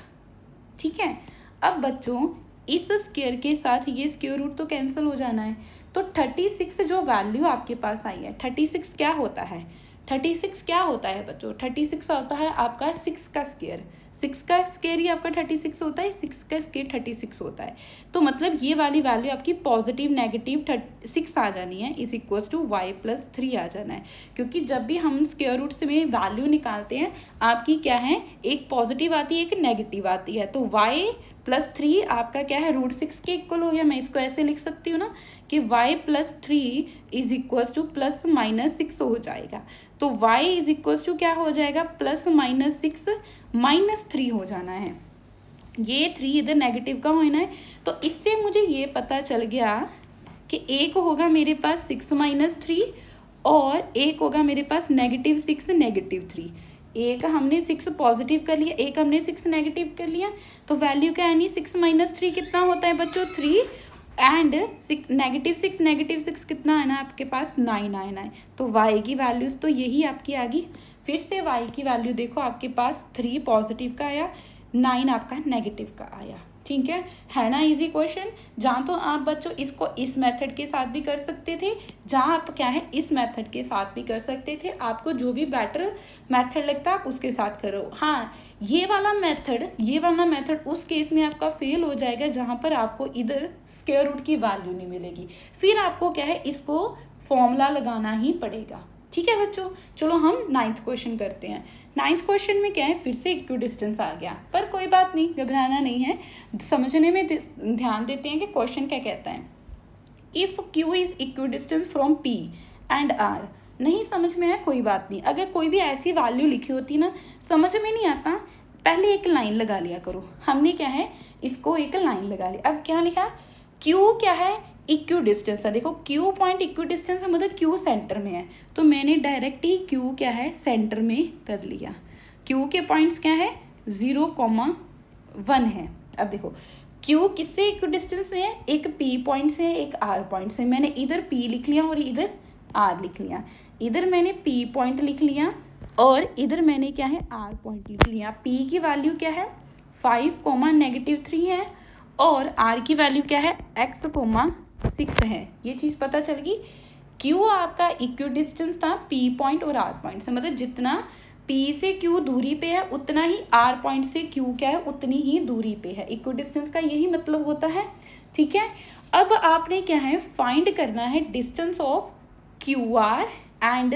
A: ठीक है। अब बच्चों इस स्क्वायर के साथ ये स्क्वायर रूट तो कैंसिल हो जाना है। तो 36 जो वैल्यू आपके पास आई है, 36 क्या होता है, 36 क्या होता है बच्चों, 36 होता है आपका 6 का स्क्वायर। 6 का स्क्वायर ही आपका 36 होता है, 6 का स्क्वायर 36 होता है। तो मतलब ये वाली वैल्यू आपकी पॉजिटिव नेगेटिव 6 आ जानी है, is equals to y plus 3 आ जाना है। क्योंकि जब भी हम स्क्वायर रूट से में वैल्यू निकालते हैं आपकी क्या है, एक पॉजिटिव आती है एक नेगेटिव आती है। तो y प्लस 3 आपका क्या है, √6 के इक्वल हो गया। मैं इसको ऐसे लिख सकती हूँ ना कि y plus 3 is equals two plus minus 6 हो जाएगा। तो y इज इक्वल्स टू क्या हो जाएगा, प्लस माइनस 6 माइनस 3 हो जाना है। ये 3 इधर नेगेटिव का होना है। तो इससे मुझे ये पता चल गया कि एक होगा मेरे पास 6 माइनस 3 और एक होगा मेरे पास -6 -3। एक हमने 6 पॉजिटिव कर लिया, एक हमने 6 नेगेटिव कर लिया। तो वैल्यू क्या है, 6 माइनस 3 कितना होता है बच्चों, 3 एंड -6 कितना है ना आपके पास, 9 आना है। तो y की वैल्यूज़ तो यही आपकी आ गई। फिर से y की वैल्यू देखो, आपके पास 3 पॉजिटिव का आया, 9 आपका नेगेटिव का आया। ठीक है ना इजी क्वेश्चन। जहाँ तो आप बच्चों इसको इस मेथड के साथ भी कर सकते थे, जहाँ आप क्या है इस मेथड के साथ भी कर सकते थे। आपको जो भी बेटर मेथड लगता है आप उसके साथ करो। हाँ, ये वाला मेथड उस केस में आपका फेल हो जाएगा जहाँ पर आपको इधर स्क्वायर रूट की वैल्यू नहीं मिलेगी। फिर आपको क्या है, इसको फॉर्मूला लगाना ही पड़ेगा। ठीक है बच्चों, चलो हम 9th क्वेश्चन करते हैं। 9th क्वेश्चन में क्या है, फिर से इक्विडिस्टेंस आ गया, पर कोई बात नहीं, घबराना नहीं है, समझने में ध्यान देते हैं कि क्वेश्चन क्या कहता है। If Q is equidistance from P and R, नहीं समझ में आया कोई बात नहीं। अगर कोई भी ऐसी वैल्यू लिखी होती ना, समझ में नहीं आता, पहले एक लाइन लगा लिया करो। हमने क्या है, इसको एक लाइन लगा ली। अब क्या लिखा, Q क्या है, इक्विडिस्टेंस है। देखो Q पॉइंट इक्विडिस्टेंस है, मतलब Q सेंटर में है, तो मैंने डायरेक्ट ही Q क्या है सेंटर में कर लिया। Q के पॉइंट्स क्या है, 0,1 है। अब देखो Q किससे इक्विडिस्टेंस है, एक P पॉइंट से, एक R पॉइंट से। मैंने इधर P लिख लिया और इधर R लिख लिया। इधर मैंने P पॉइंट लिख लिया और इधर मैंने क्या है R पॉइंट लिख लिया। P की वैल्यू क्या है, 5, -3 है और R की वैल्यू क्या है, x, 6 है। ये चीज़ पता चल गई। Q आपका इक्विडिस्टेंस था P पॉइंट और R पॉइंट से, मतलब जितना P से Q दूरी पे है उतना ही R पॉइंट से Q क्या है, उतनी ही दूरी पे है। इक्विडिस्टेंस का यही मतलब होता है। ठीक है, अब आपने क्या है, फाइंड करना है डिस्टेंस ऑफ QR एंड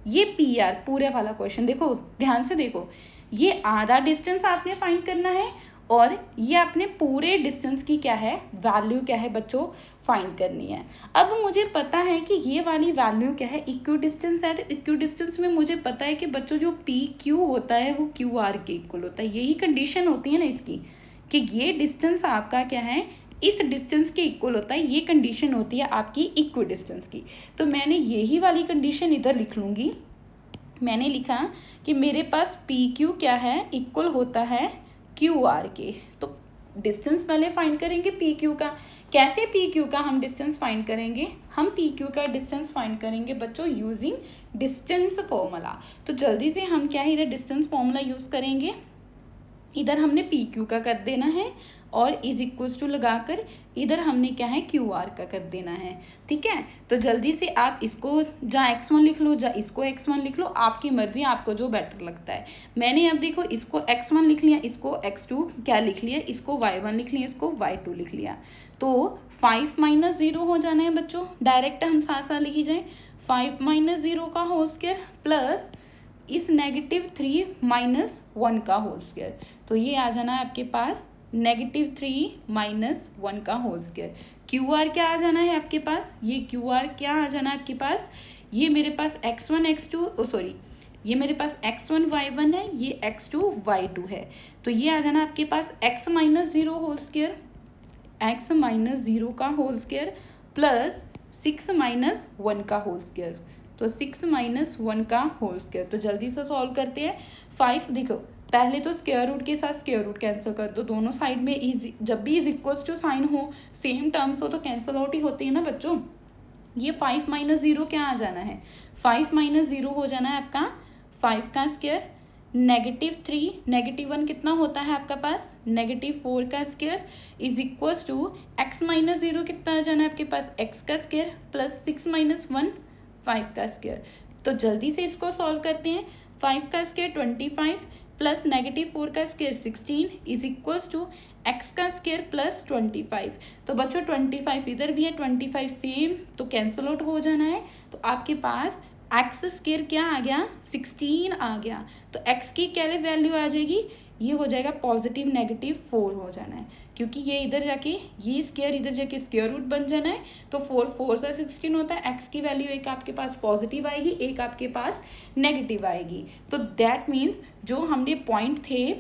A: ये PR। पूरे वाला क्वेश्चन देखो, ध्यान से देखो, ये आधा डिस्टेंस आपने फाइंड करना है और ये आपने पूरे डिस्टेंस की क्या है, वैल्यू क्या है बच्चों, फाइंड करनी है। अब मुझे पता है कि ये वाली वैल्यू क्या है, इक्विडिस्टेंस है। तो इक्विडिस्टेंस में मुझे पता है कि बच्चों जो PQ होता है वो QR के इक्वल होता है। यही कंडीशन होती है ना इसकी, कि ये डिस्टेंस आपका क्या है, इस डिस्टेंस के इक्वल होता है। ये कंडीशन होती है आपकी इक्विडिस्टेंस की। तो मैंने यही वाली कंडीशन इधर लिख लूँगी। मैंने लिखा कि मेरे पास PQ क्या है, इक्वल होता है QR के। तो डिस्टेंस पहले फाइंड करेंगे PQ का। कैसे PQ का हम डिस्टेंस फाइंड करेंगे, हम PQ का डिस्टेंस फाइंड करेंगे बच्चों यूजिंग डिस्टेंस फॉर्मूला। तो जल्दी से हम क्या है, इधर डिस्टेंस फॉर्मूला यूज़ करेंगे। इधर हमने PQ का कर देना है और इज इक्वल्स टू लगाकर इधर हमने क्या है, QR का कर देना है। ठीक है, तो जल्दी से आप इसको जहाँ x1 लिख लो, जहाँ इसको x1 लिख लो, आपकी मर्जी, आपको जो बेटर लगता है। मैंने अब देखो इसको x1 लिख लिया, इसको x2 क्या लिख लिया, इसको y1 लिख लिया, इसको y2 लिख लिया। तो 5 - 0 हो जाना है बच्चों, डायरेक्ट हम साथ साथ लिखी जाए। 5 - 0 का होल स्क्वायर प्लस इस -3 - 1 का होल स्क्वायर। तो ये आ जाना है आपके पास -3 - 1 का होल स्क्वायर। QR क्या आ जाना है आपके पास, ये QR क्या आ जाना है आपके पास, ये मेरे पास x1 x2 सॉरी, ये मेरे पास x1 y1 है, ये x2 y2 है। तो ये आ जाना आपके पास x - 0 होल स्क्वायर, x - 0 का होल स्क्वायर प्लस 6 - 1 का होल स्क्वायर। तो 6 - 1 का होल स्क्वायर। तो जल्दी से सॉल्व करते हैं। 5 देखो, पहले तो स्क्वायर रूट के साथ स्क्वायर रूट कैंसिल कर दो, दोनों साइड में इज, जब भी इज इक्वल्स टू साइन हो, सेम टर्म्स हो, तो कैंसिल आउट ही होती है ना बच्चों। ये 5 - 0 क्या आ जाना है, 5 - 0 हो जाना है आपका 5 का स्क्वायर, -3 -1 कितना होता है आपका पास, -4 का square is equals to x - 0 कितना आ जाना है आपके पास, x का स्क्वायर प्लस 6 - 1 5 का स्क्वायर। तो जल्दी से इसको सॉल्व करते हैं। 5 का स्क्वायर 25, प्लस -4 का square 16 is equals to x का स्क्वायर प्लस 25। तो बच्चों 25 इधर भी है, 25 सेम तो कैंसिल आउट हो जाना है। तो आपके पास x स्क्वायर क्या आ गया, 16 आ गया। तो x की क्या वैल्यू आ जाएगी, ये हो जाएगा पॉजिटिव -4 हो जाना है, क्योंकि ये इधर जाके ये स्क्वायर इधर जाके स्क्वायर रूट बन जाना है। तो 4 से 16 होता है। x की वैल्यू एक आपके पास पॉजिटिव आएगी, एक आपके पास नेगेटिव आएगी। तो दैट मीन्स जो हमने पॉइंट थे,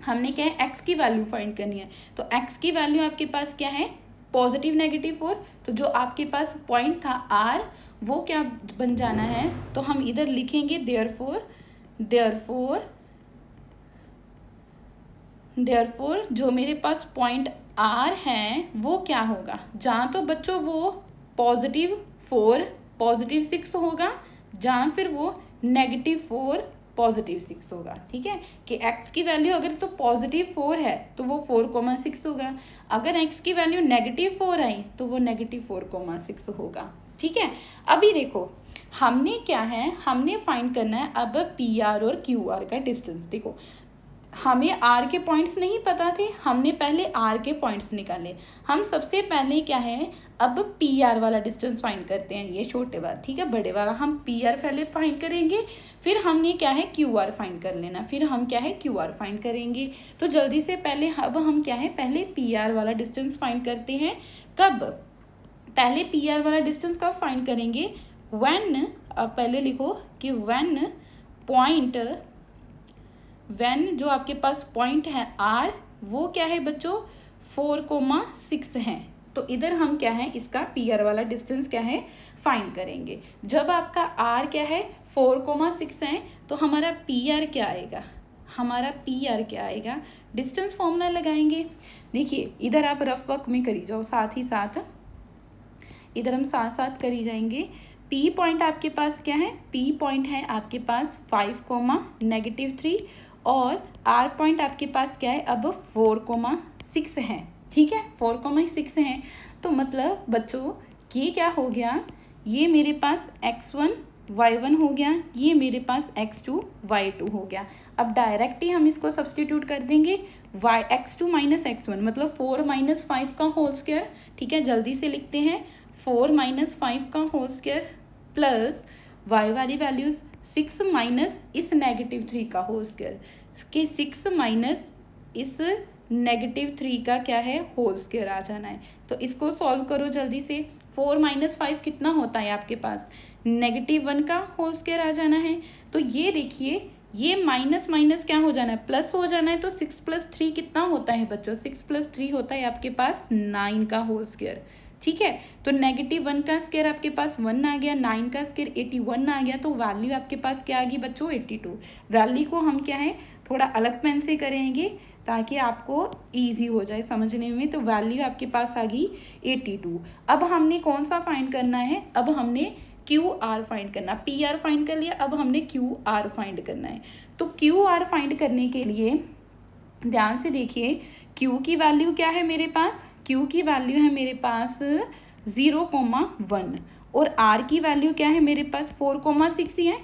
A: हमने क्या है x की वैल्यू फाइंड करनी है। तो x की वैल्यू आपके पास क्या है, पॉजिटिव -4। तो जो आपके पास पॉइंट था r, वो क्या बन जाना है, तो हम इधर लिखेंगे देयरफॉर जो मेरे पास पॉइंट r है वो क्या होगा, जहाँ तो बच्चों वो +4 +6 होगा, जहाँ फिर वो -4 +6 होगा। ठीक है, कि x की वैल्यू अगर तो +4 है तो वो 4,6 होगा, अगर x की वैल्यू -4 आई तो वो -4,6 होगा। ठीक है, अभी देखो हमने क्या है, हमने फाइंड करना है अब PR और QR का डिस्टेंस। देखो हमें r के पॉइंट्स नहीं पता थे, हमने पहले r के पॉइंट्स निकाले। हम सबसे पहले क्या है, अब PR वाला डिस्टेंस फाइंड करते हैं, ये छोटे वाला। ठीक है, बड़े वाला हम PR पहले फाइंड करेंगे, फिर हमने क्या है QR फाइंड कर लेना, फिर हम क्या है QR फाइंड करेंगे। तो जल्दी से पहले अब हम क्या है, पहले PR वाला डिस्टेंस फाइंड करते हैं। कब, पहले PR वाला डिस्टेंस कब फाइंड करेंगे, व्हेन, अब पहले लिखो कि व्हेन जो आपके पास पॉइंट है r, वो क्या है बच्चों 4,6 है। तो इधर हम क्या है, इसका PR वाला डिस्टेंस क्या है फाइंड करेंगे। जब आपका r क्या है 4,6 है, तो हमारा PR क्या आएगा, डिस्टेंस फॉर्मूला लगाएंगे। देखिए इधर आप रफ वर्क में करी जाओ, साथ ही साथ इधर हम साथ साथ करी जाएंगे। P पॉइंट आपके पास क्या है, P पॉइंट है आपके पास 5, -3 और R पॉइंट आपके पास क्या है, अब 4,6 है। ठीक है, 4,6 है। तो मतलब बच्चों ये क्या हो गया, ये मेरे पास x1 y1 हो गया, ये मेरे पास x2 y2 हो गया। अब डायरेक्ट ही हम इसको सब्सटीट्यूट कर देंगे, x2 - x1 मतलब 4 - 5 का होल स्क्वायर। ठीक है, जल्दी से लिखते हैं, 4 - 5 का होल स्क्वायर प्लस y वाली वैल्यूज 6 माइनस इस -3 का होल स्क्वायर, कि 6 माइनस इस -3 का क्या है होल स्क्वायर आ जाना है। तो इसको सॉल्व करो जल्दी से। 4 - 5 कितना होता है आपके पास, -1 का होल स्क्वायर आ जाना है। तो ये देखिए ये माइनस माइनस क्या हो जाना है, प्लस हो जाना है। तो 6 + 3 कितना होता है बच्चों, 6 + 3 होता है आपके पास 9 का होल स्क्वायर। ठीक है, तो -1 का स्क्वायर आपके पास 1 आ गया, 9 का स्क्वायर 81 आ गया। तो वैल्यू आपके पास क्या आ गई बच्चों 82। वैल्यू को हम क्या है थोड़ा अलग पेन से करेंगे ताकि आपको इजी हो जाए समझने में। तो वैल्यू आपके पास आ गई 82। अब हमने कौन सा फाइंड करना है, अब हमने QR फाइंड करना। PR फाइंड कर लिया, अब हमने QR फाइंड करना है। तो QR फाइंड करने के लिए ध्यान से देखिए, Q की वैल्यू क्या है मेरे पास, Q की वैल्यू है मेरे पास 0,1 और R की वैल्यू क्या है मेरे पास 4,6 ही है,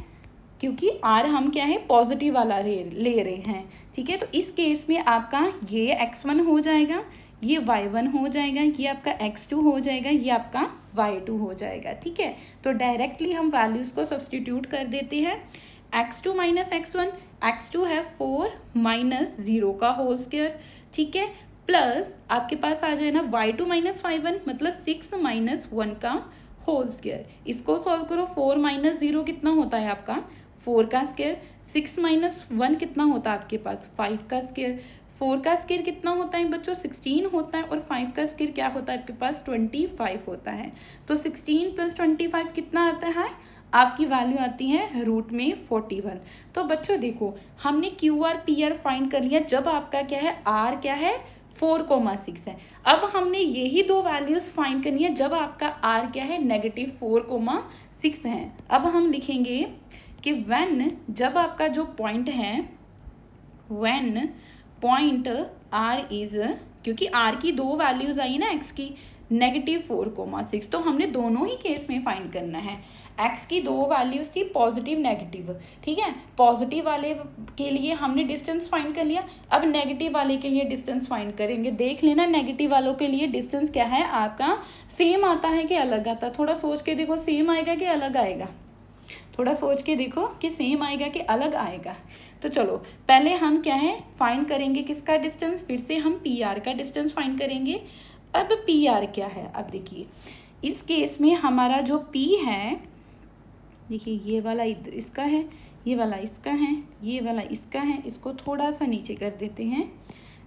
A: क्योंकि R हम क्या है पॉजिटिव वाला ले रहे हैं। ठीक है, तो इस केस में आपका ये x1 हो जाएगा, ये y1 हो जाएगा, ये आपका x2 हो जाएगा, ये आपका y2 हो जाएगा। ठीक है, तो डायरेक्टली हम वैल्यूज़ को सब्सटीट्यूट कर देते हैं। x2 - x1, x2 है 4 - 0 का होल स्क्वायर। ठीक है, प्लस आपके पास आ जाए ना y2 - y1 मतलब 6 - 1 का होल स्क्वायर। इसको सॉल्व करो, 4 - 0 कितना होता है आपका 4 का स्क्वायर, 6 - 1 कितना होता है आपके पास 5 का स्क्वायर, 4 का स्क्वायर कितना होता है बच्चों 16 होता है और 5 का स्क्वायर क्या होता है आपके पास 25 होता है। तो 16 + 25 कितना आता है, आपकी वैल्यू आती है रूट में 41। तो बच्चों देखो हमने QR PR फाइंड कर लिया जब आपका क्या है R क्या है 4,6 है। अब हमने यही दो वैल्यूज फाइंड करनी है जब आपका R क्या है -4,6 है। अब हम लिखेंगे कि व्हेन, जब आपका जो पॉइंट है व्हेन पॉइंट R इज क्योंकि आर की दो वैल्यूज आई ना एक्स की, -4, 6, तो हमने दोनों ही केस में फाइंड करना है। एक्स की दो वैल्यूज थी पॉजिटिव नेगेटिव, ठीक है, पॉजिटिव वाले के लिए हमने डिस्टेंस फाइंड कर लिया, अब नेगेटिव वाले के लिए डिस्टेंस फाइंड करेंगे। देख लेना नेगेटिव वालों के लिए डिस्टेंस क्या है आपका, सेम आता है कि अलग आता है, थोड़ा सोच के देखो सेम आएगा कि अलग आएगा, थोड़ा सोच के देखो कि सेम आएगा कि अलग आएगा। तो चलो पहले हम क्या है फाइंड करेंगे किसका डिस्टेंस, फिर से हम पी आर का डिस्टेंस फाइंड करेंगे। अब पी आर क्या है, अब देखिए इस केस में हमारा जो पी है, देखिए ये वाला इसका है, ये वाला इसका है, ये वाला इसका है, इसको थोड़ा सा नीचे कर देते हैं।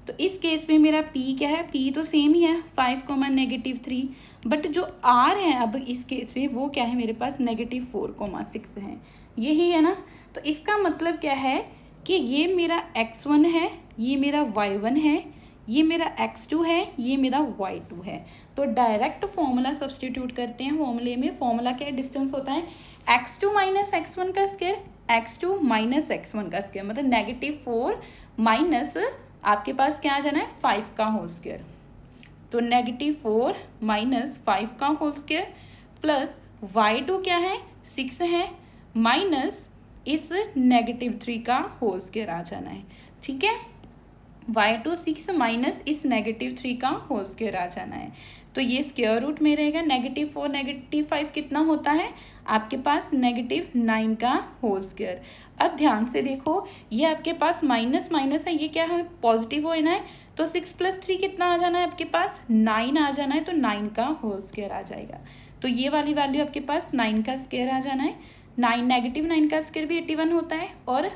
A: तो इस केस में मेरा पी क्या है, पी तो सेम ही है 5, -3, बट जो आर है अब इस केस में वो क्या है मेरे पास -4, 6 है, यही है ना। तो इसका मतलब क्या है कि ये मेरा x1 है, ये मेरा y1 है, ये मेरा x2 है, ये मेरा y2 है। तो डायरेक्ट फॉर्मूला सब्सटीट्यूट करते हैं, फॉर्मूले में फॉर्मूला क्या डिस्टेंस होता है x2 - x1 का स्क्वायर, x2 - x1 का स्क्वायर, मतलब -4 माइनस आपके पास क्या आ जाना है 5 का होल स्क्वायर। तो -4 - 5 का होल स्क्वायर प्लस y2 क्या है 6 है, माइनस इस -3 का होल स्क्वायर आ जाना है, ठीक है। y2 6 माइनस इस -3 का होल स्क्वायर आ जाना है। तो ये स्क्वायर रूट में रहेगा, -4 -5 कितना होता है आपके पास -9 का होल स्क्वायर। अब ध्यान से देखो ये आपके पास माइनस माइनस है, ये क्या है पॉजिटिव होना है, तो 6 + 3 कितना आ जाना है आपके पास 9 आ जाना है, तो 9 का होल स्क्वायर आ जाएगा। तो ये वाली वैल्यू आपके पास 9 का स्क्वायर आ जाना है। -9 का स्क्वायर भी 81 होता है और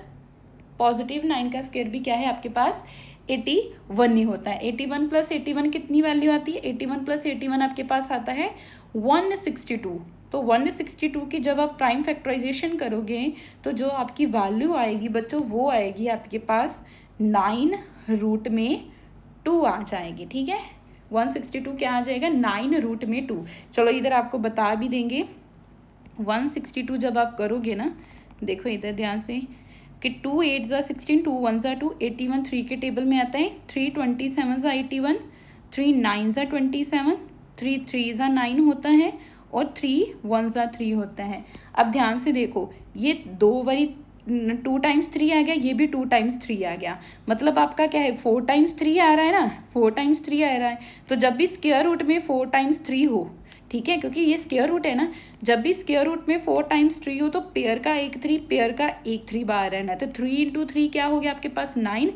A: +9 का स्क्वायर भी क्या है आपके पास 81 ही होता है। 81 + 81 कितनी वैल्यू आती है, 81 + 81 आपके पास आता है 162। तो 162 की जब आप प्राइम फैक्टराइजेशन करोगे तो जो आपकी वैल्यू आएगी बच्चों वो आएगी आपके पास 9√2 आ जाएगी, ठीक है। 162 क्या आ जाएगा 9√2। चलो इधर आपको बता भी देंगे 162 जब आप करोगे ना, देखो इधर ध्यान से कि 2 8 ज़ा 16, 2 1 ज़ा 2, 81 3 के टेबल में आता है, 3 27 ज़ा 81, 3 9 ज़ा 27, 3 3 ज़ा 9 होता है और 3 1 ज़ा 3 होता है। अब ध्यान से देखो ये 2 बारी 2 × 3 आ गया, ये भी 2 × 3 आ गया, मतलब आपका क्या है 4 × 3 आ रहा है ना, 4 × 3 आ रहा है। तो जब भी स्क्वायर रूट में 4 × 3 हो, ठीक है, क्योंकि ये स्क्वायर रूट है ना, जब भी स्क्वायर रूट में 4 × 3 हो तो पेयर का एक 3, पेयर का एक 3 बाहर रहना है। तो 3 × 3 क्या हो गया आपके पास 9,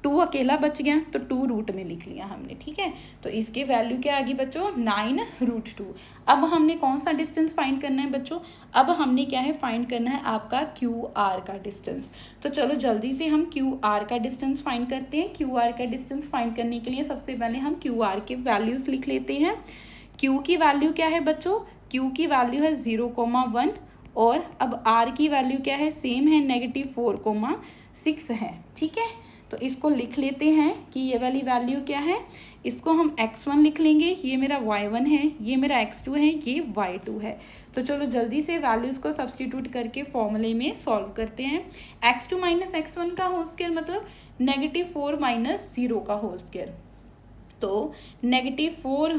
A: 2 अकेला बच गया तो 2 रूट में लिख लिया हमने, ठीक है। तो इसकी वैल्यू क्या आ गई बच्चों 9√2। अब हमने कौन सा डिस्टेंस फाइंड करना है बच्चों, अब हमने क्या है फाइंड करना है आपका QR का डिस्टेंस। तो चलो जल्दी से हम QR का डिस्टेंस फाइंड करते हैं। QR का डिस्टेंस फाइंड करने के लिए सबसे पहले हम QR के वैल्यूज़ लिख लेते हैं। Q की वैल्यू क्या है बच्चों, Q की वैल्यू है 0,1 और अब R की वैल्यू क्या है सेम है -4,6 है, ठीक है। तो इसको लिख लेते हैं कि ये वाली वैल्यू क्या है, इसको हम x1 लिख लेंगे, ये मेरा y1 है, ये मेरा x2 है, ये y2 है। तो चलो जल्दी से वैल्यूज़ को सब्सटीट्यूट करके फॉर्मूले में सॉल्व करते हैं। x2 - x1 का होल स्क्वायर मतलब -4 - 0 का होल स्क्वायर, तो -4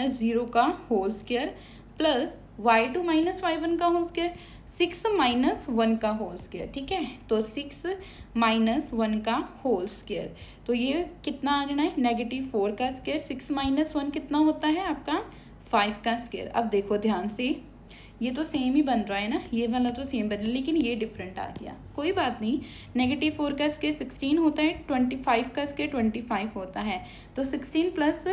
A: - 0 का whole square plus y2 - y1 का होल स्क्वायर 6 - 1 का होल स्क्वायर, ठीक है। तो 6 - 1 का होल स्क्वायर, तो ये कितना आ जाना है -4 का स्क्वायर, 6 - 1 कितना होता है आपका 5 का स्क्वायर। अब देखो ध्यान से ये तो सेम ही बन रहा है ना, ये वाला तो सेम बन रहा है लेकिन ये डिफरेंट आ गया, कोई बात नहीं। -4 का स्क्वायर 16 होता है, 25 का स्क्वायर 25 होता है, तो 16 प्लस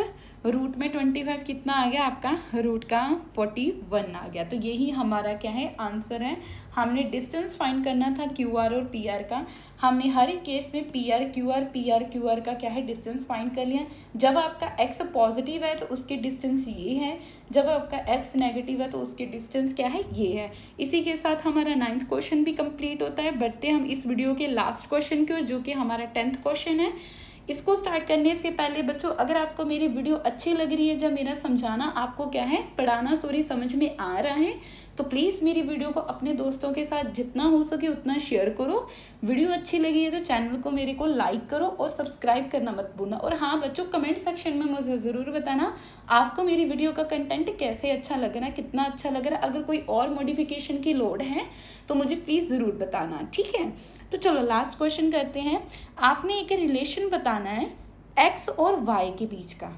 A: रूट में 25 कितना आ गया आपका रूट का 41 आ गया। तो यही हमारा क्या है आंसर है। हमने डिस्टेंस फाइंड करना था QR और PR का, हमने हर एक केस में PR QR PR QR का क्या है डिस्टेंस फाइंड कर लिया। जब आपका x पॉजिटिव है तो उसके डिस्टेंस ये है, जब आपका x नेगेटिव है तो उसके डिस्टेंस क्या है ये है। इसी के साथ हमारा 9th क्वेश्चन भी कंप्लीट होता है। बढ़ते हम इस वीडियो के लास्ट क्वेश्चन की ओर, जो कि हमारा 10th क्वेश्चन है। इसको स्टार्ट करने से पहले बच्चों अगर आपको मेरी वीडियो अच्छी लग रही है, जब मेरा समझाना आपको क्या है, पढ़ाना समझ में आ रहा है, तो प्लीज़ मेरी वीडियो को अपने दोस्तों के साथ जितना हो सके उतना शेयर करो। वीडियो अच्छी लगी है तो चैनल को मेरे को लाइक करो और सब्सक्राइब करना मत भूलना। और हाँ बच्चों, कमेंट सेक्शन में मुझे ज़रूर बताना आपको मेरी वीडियो का कंटेंट कैसे अच्छा लग रहा है, कितना अच्छा लग रहा है। अगर कोई और मॉडिफिकेशन की लोड है तो मुझे प्लीज़ ज़रूर बताना, ठीक है। तो चलो लास्ट क्वेश्चन करते हैं। आपने एक रिलेशन बताना है एक्स और वाई के बीच का।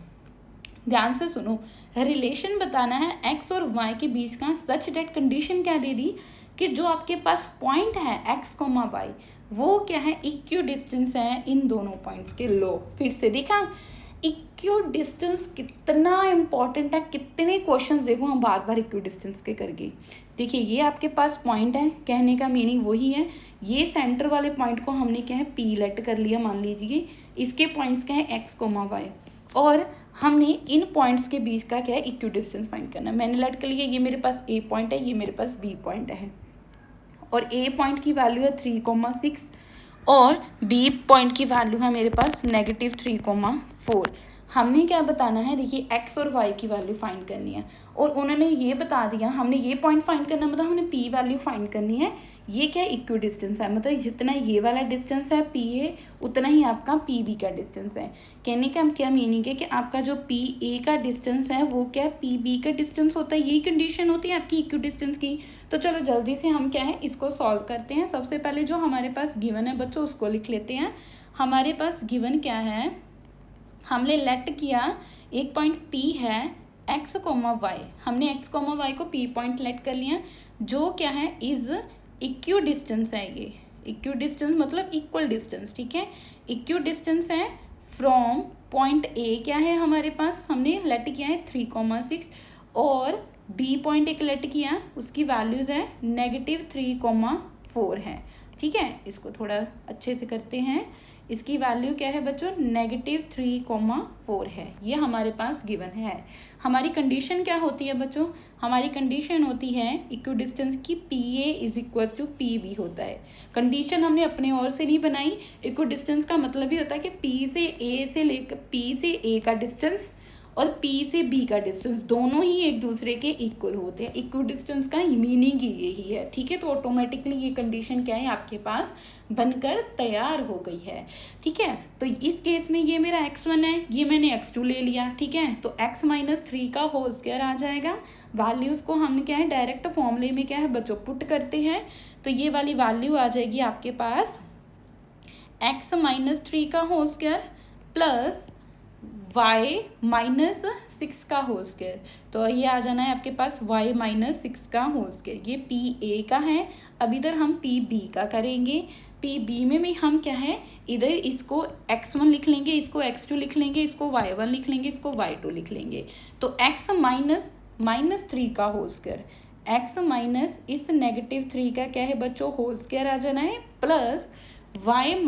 A: ध्यान से सुनो, रिलेशन बताना है एक्स और वाई के बीच का। सच डेट कंडीशन क्या दे दी कि जो आपके पास पॉइंट है एक्स कोमा वाई, वो क्या है, इक्यू डिस्टेंस है इन दोनों पॉइंट्स के। लो फिर से देखा, इक्यू डिस्टेंस कितना इंपॉर्टेंट है। कितने क्वेश्चंस देखो हम बार बार इक्यू डिस्टेंस के करके। देखिए ये आपके पास पॉइंट है, कहने का मीनिंग वही है। ये सेंटर वाले पॉइंट को हमने क्या है पी लेट कर लिया, मान लीजिए। इसके पॉइंट्स क्या है एक्स कोमा वाई, और हमने इन पॉइंट्स के बीच का क्या है इक्यू डिस्टेंस फाइंड करना है। मैंने लेट कर लिया, ये मेरे पास ए पॉइंट है, ये मेरे पास बी पॉइंट है, और ए पॉइंट की वैल्यू है 3,6 और बी पॉइंट की वैल्यू है मेरे पास -3,4। हमने क्या बताना है, देखिए एक्स और वाई की वैल्यू फाइंड करनी है, और उन्होंने ये बता दिया हमने ये पॉइंट फाइंड करना, मतलब हमने पी वैल्यू फाइंड करनी है। ये क्या इक्वी डिस्टेंस है, मतलब जितना ये वाला डिस्टेंस है पी ए, उतना ही आपका पी बी का डिस्टेंस है। कहने का क्या मीनिंग है कि आपका जो पी ए का डिस्टेंस है वो क्या पी बी का डिस्टेंस होता है। यही कंडीशन होती है आपकी इक्वी डिस्टेंस की। तो चलो जल्दी से हम क्या है इसको सॉल्व करते हैं। सबसे पहले जो हमारे पास गिवन है बच्चों उसको लिख लेते हैं। हमारे पास गिवन क्या है, हमने लेट किया एक पॉइंट पी है एक्स कोमा वाई, हमने एक्स कोमा वाई को पी पॉइंट लेट कर लिया, जो क्या है इज इक्यू डिस्टेंस है। ये इक्यू डिस्टेंस मतलब इक्वल डिस्टेंस, ठीक है। इक्यू डिस्टेंस है फ्रॉम पॉइंट ए क्या है हमारे पास, हमने लेट किया है 3,6 और बी पॉइंट एक लेट किया, उसकी वैल्यूज है -3,4 है, ठीक है। इसको थोड़ा अच्छे से करते हैं। इसकी वैल्यू क्या है बच्चों, -3,4 है। ये हमारे पास गिवन है। हमारी कंडीशन क्या होती है बच्चों, हमारी कंडीशन होती है इक्वी डिस्टेंस की P A is equal to P B होता है। कंडीशन हमने अपने ओर से नहीं बनाई। इक्वी डिस्टेंस का मतलब ही होता है कि पी से ए से लेकर पी से ए का डिस्टेंस और पी से बी का डिस्टेंस दोनों ही एक दूसरे के इक्वल होते हैं। इक्वी डिस्टेंस का मीनिंग ही यही है, ठीक है। तो ऑटोमेटिकली ये कंडीशन क्या है आपके पास बनकर तैयार हो गई है, ठीक है। तो इस केस में ये मेरा x1 है, ये मैंने x2 ले लिया, ठीक है। तो x - 3 का होल स्क्वायर आ जाएगा। वैल्यूज़ को हम क्या है डायरेक्ट फॉर्मूले में क्या है बच्चों पुट करते हैं। तो ये वाली वैल्यू आ जाएगी आपके पास x - 3 का होल स्क्वायर प्लस y - 6 का होल स्क्वायर। तो ये आ जाना है आपके पास y - 6 का होल स्क्वायर। ये पी ए का है। अब इधर हम पी बी का करेंगे। पी बी में भी हम क्या है इधर इसको x1 लिख लेंगे, इसको x2 लिख लेंगे, इसको y1 लिख लेंगे, इसको y2 लिख लेंगे। तो x - 3 का होल स्क्वायर, x माइनस इस -3 का क्या है बच्चों होल स्क्वायर आ जाना है, प्लस y -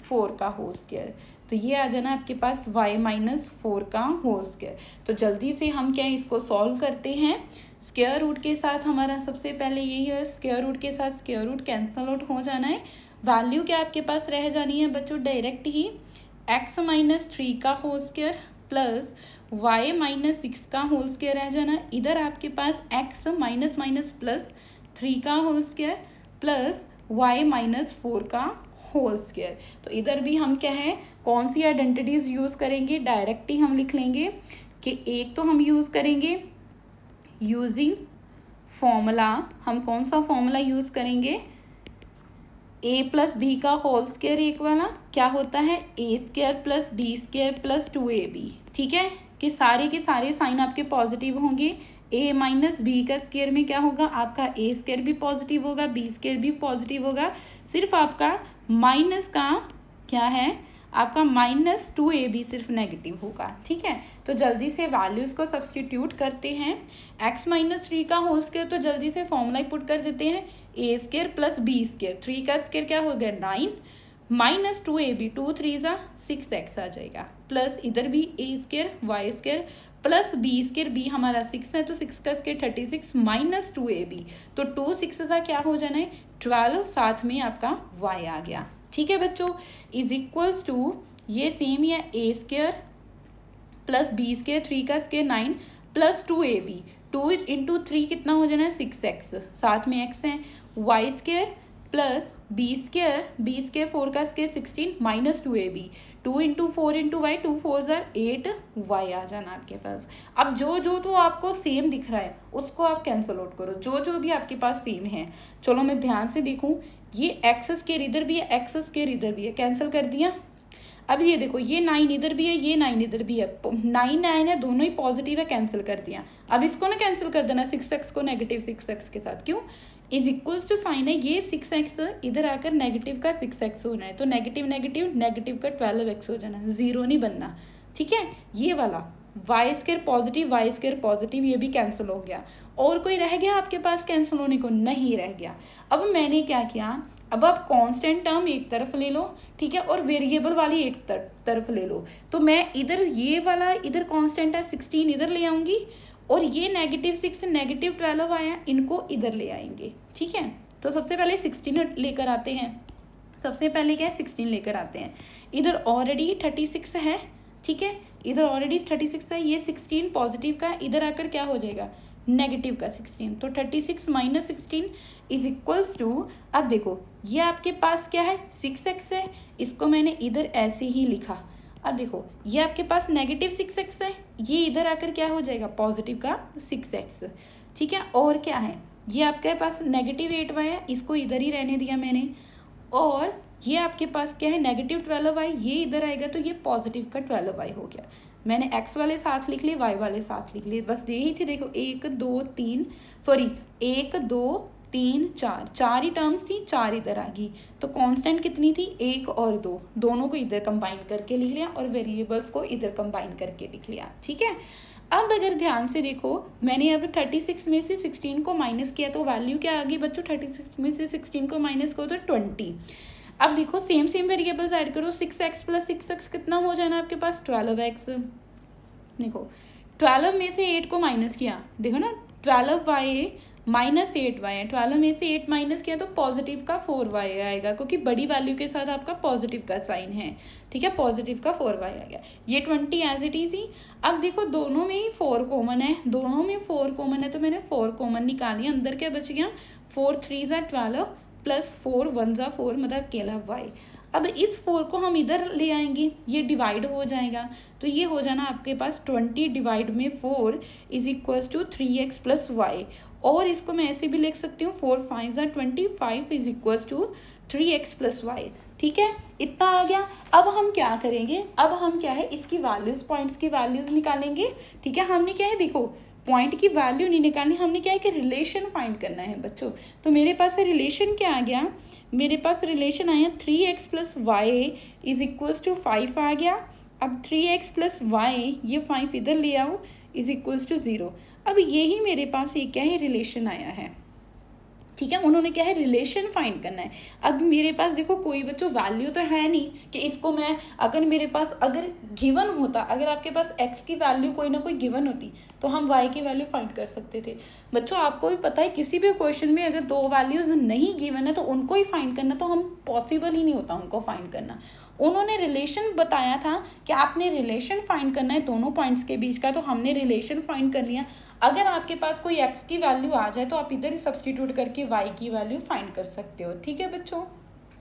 A: 4 का होल स्क्वायर। तो ये आ जाना आपके पास y - 4 का होल स्क्वायर। तो जल्दी से हम क्या इसको सॉल्व करते हैं। स्क्वायर रूट के साथ हमारा सबसे पहले यही है, स्क्वायर रूट के साथ स्क्वायर रूट कैंसल आउट हो जाना है। वैल्यू क्या आपके पास रह जानी है बच्चों डायरेक्ट ही x - 3 का होल स्क्वायर प्लस y - 6 का होल स्क्वायर रह जाना। इधर आपके पास x -3 का होल स्क्वायर प्लस y - 4 का होल स्क्वायर। तो इधर भी हम क्या है कौन सी आइडेंटिटीज यूज़ करेंगे, डायरेक्ट ही हम लिख लेंगे कि एक तो हम यूज़ करेंगे यूजिंग फॉर्मूला। हम कौन सा फॉर्मूला यूज़ करेंगे, a प्लस बी का होल स्क्वायर एक वाला क्या होता है a² plus b² plus 2ab, ठीक है। कि सारे के सारे साइन आपके पॉजिटिव होंगे। a - b का स्क्वायर में क्या होगा आपका a² भी पॉजिटिव होगा, b² भी पॉजिटिव होगा। सिर्फ आपका माइनस का क्या है आपका -2ab सिर्फ नेगेटिव होगा, ठीक है। तो जल्दी से वैल्यूज़ को सब्सटीट्यूट करते हैं। x - 3 का होल स्क्वायर तो जल्दी से फॉर्मूला पुट कर देते हैं a² प्लस b²। 3 का स्क्वायर क्या हो गया 9 -2ab 2 3 6x आ जाएगा, प्लस इधर भी a² y² plus b² b हमारा 6 है तो 6 का स्क्वायर 36 -2ab तो 2 6 क्या हो जाना है 12, साथ में आपका y आ गया, ठीक है बच्चों। इज इक्वल्स टू ये सेम ही है, ए स्क्र प्लस बी स्क्र, 3 का स्क्र 9 प्लस 2ab, 2 इंटू 3 कितना हो जाना है 6x, साथ में x है, y square plus b square 4 का square 16 minus 2ab, 2 into 4 into y, 2 4 जार 8 वाई आ जाना आपके पास। अब जो जो तो आपको सेम दिख रहा है उसको आप कैंसिल आउट करो, जो जो भी आपके पास सेम है। चलो मैं ध्यान से देखूं, ये एक्स स्क्वायर इधर भी है, एक्स स्क्वायर इधर भी है, कैंसिल कर दिया। अब ये देखो, ये 9 इधर भी है, ये 9 इधर भी है, 9 9 है, दोनों ही पॉजिटिव है, कैंसिल कर दिया। अब इसको ना कैंसिल कर देना 6x को नेगेटिव 6x के साथ, क्यों, इज इक्वल्स टू साइन है, ये 6x इधर आकर नेगेटिव का 6x होना है, तो नेगेटिव नेगेटिव नेगेटिव का 12x हो जाना, जीरो नहीं बनना, ठीक है। ये वाला वाई स्क्वायर पॉजिटिव, ये भी कैंसिल हो गया। और कोई रह गया आपके पास कैंसिल होने को, नहीं रह गया। अब मैंने क्या किया, अब आप कांस्टेंट टर्म एक तरफ ले लो, ठीक है, और वेरिएबल वाली एक तरफ ले लो। तो मैं इधर ये वाला इधर कांस्टेंट है 16 इधर ले आऊँगी, और ये -6 -12 आया, इनको इधर ले आएंगे, ठीक है। तो सबसे पहले 16 लेकर आते हैं, सबसे पहले क्या है 16 लेकर आते हैं। इधर ऑलरेडी 36 है, ठीक है, इधर ऑलरेडी 36 है, ये 16 पॉजिटिव का, इधर आकर क्या हो जाएगा नेगेटिव का 16, तो 36 माइनस 16 इज इक्वल्स टू, अब देखो ये आपके पास क्या है 6x है, इसको मैंने इधर ऐसे ही लिखा। अब देखो ये आपके पास नेगेटिव 6x है, ये इधर आकर क्या हो जाएगा पॉजिटिव का 6x, ठीक है। और क्या है, ये आपके पास नेगेटिव 8y है, इसको इधर ही रहने दिया मैंने, और ये आपके पास क्या है नेगेटिव 12y, ये इधर आएगा तो ये पॉजिटिव का 12y हो गया। मैंने x वाले साथ लिख लिए, y वाले साथ लिख लिए, बस यही थी। देखो 1 2 3 1 2 3 4, 4 ही टर्म्स थी, 4 इधर आ गई, तो कांस्टेंट कितनी थी 1 और 2, दोनों को इधर कंबाइन करके लिख लिया, और वेरिएबल्स को इधर कंबाइन करके लिख लिया, ठीक है। अब अगर ध्यान से देखो, मैंने अब 36 में से 16 को माइनस किया, तो वैल्यू क्या आ गई बच्चों, 36 में से 16 को माइनस करो तो 20। अब देखो सेम वेरिएबल्स ऐड करो, 6x प्लस 6x कितना हो जाना आपके पास 12x। देखो 12 में से 8 को माइनस किया, देखो ना 12y माइनस 8y है, 12 में से 8 माइनस किया तो पॉजिटिव का 4y आएगा, क्योंकि बड़ी वैल्यू के साथ आपका पॉजिटिव का साइन है, ठीक है, पॉजिटिव का 4y आ गया। ये 20 एज इट इज ही। अब देखो दोनों में ही 4 कॉमन है, दोनों में 4 कॉमन है, तो मैंने 4 कॉमन निकाली, अंदर क्या बच गया 4 3 ज़ा 12 प्लस 4 1 ज़ा 4, मतलब अकेला y। अब इस 4 को हम इधर ले आएंगे, ये डिवाइड हो जाएगा, तो ये हो जाना आपके पास 20 डिवाइड में 4 is equals to 3x plus Y, और इसको मैं ऐसे भी लिख सकती हूँ 4 5 ज़ा 25 is equals to 3x plus Y, ठीक है, इतना आ गया। अब हम क्या करेंगे, अब हम क्या है इसकी वैल्यूज़, पॉइंट्स की वैल्यूज़ निकालेंगे, ठीक है। हमने क्या है देखो पॉइंट की वैल्यू नहीं निकालनी, हमने क्या है कि रिलेशन फाइंड करना है बच्चों। तो मेरे पास रिलेशन क्या आ गया, मेरे पास रिलेशन आया 3x plus Y is equals to 5 आ गया। अब 3x प्लस वाई, ये 5 इधर ले आओ, इज इक्वल्स टू 0। अब यही मेरे पास ये क्या है रिलेशन आया है, ठीक है। उन्होंने क्या है रिलेशन फाइंड करना है। अब मेरे पास देखो कोई बच्चों वैल्यू तो है नहीं कि इसको मैं, अगर मेरे पास अगर गिवन होता, अगर आपके पास x की वैल्यू कोई ना कोई गिवन होती तो हम y की वैल्यू फाइंड कर सकते थे। बच्चों आपको भी पता है किसी भी क्वेश्चन में अगर 2 वैल्यूज़ नहीं गिवन है तो उनको ही फाइंड करना, तो हम पॉसिबल ही नहीं होता उनको फाइंड करना। उन्होंने रिलेशन बताया था कि आपने रिलेशन फाइंड करना है दोनों पॉइंट्स के बीच का, तो हमने रिलेशन फाइंड कर लिया। अगर आपके पास कोई x की वैल्यू आ जाए तो आप इधर ही सब्सटीट्यूट करके y की वैल्यू फाइंड कर सकते हो, ठीक है बच्चों।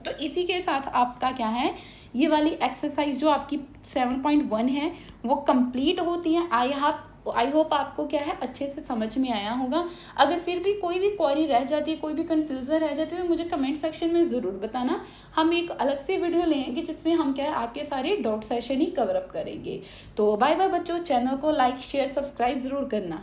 A: तो इसी के साथ आपका क्या है, ये वाली एक्सरसाइज जो आपकी 7.1 है वो कंप्लीट होती है। आई होप आपको क्या है अच्छे से समझ में आया होगा। अगर फिर भी कोई भी क्वेरी रह जाती है, कोई भी कन्फ्यूज़न रह जाती है, तो मुझे कमेंट सेक्शन में ज़रूर बताना। हम एक अलग से वीडियो लेंगे जिसमें हम क्या है आपके सारे डाउट सेशन ही कवर अप करेंगे। तो बाय बाय बच्चों, चैनल को लाइक शेयर सब्सक्राइब ज़रूर करना।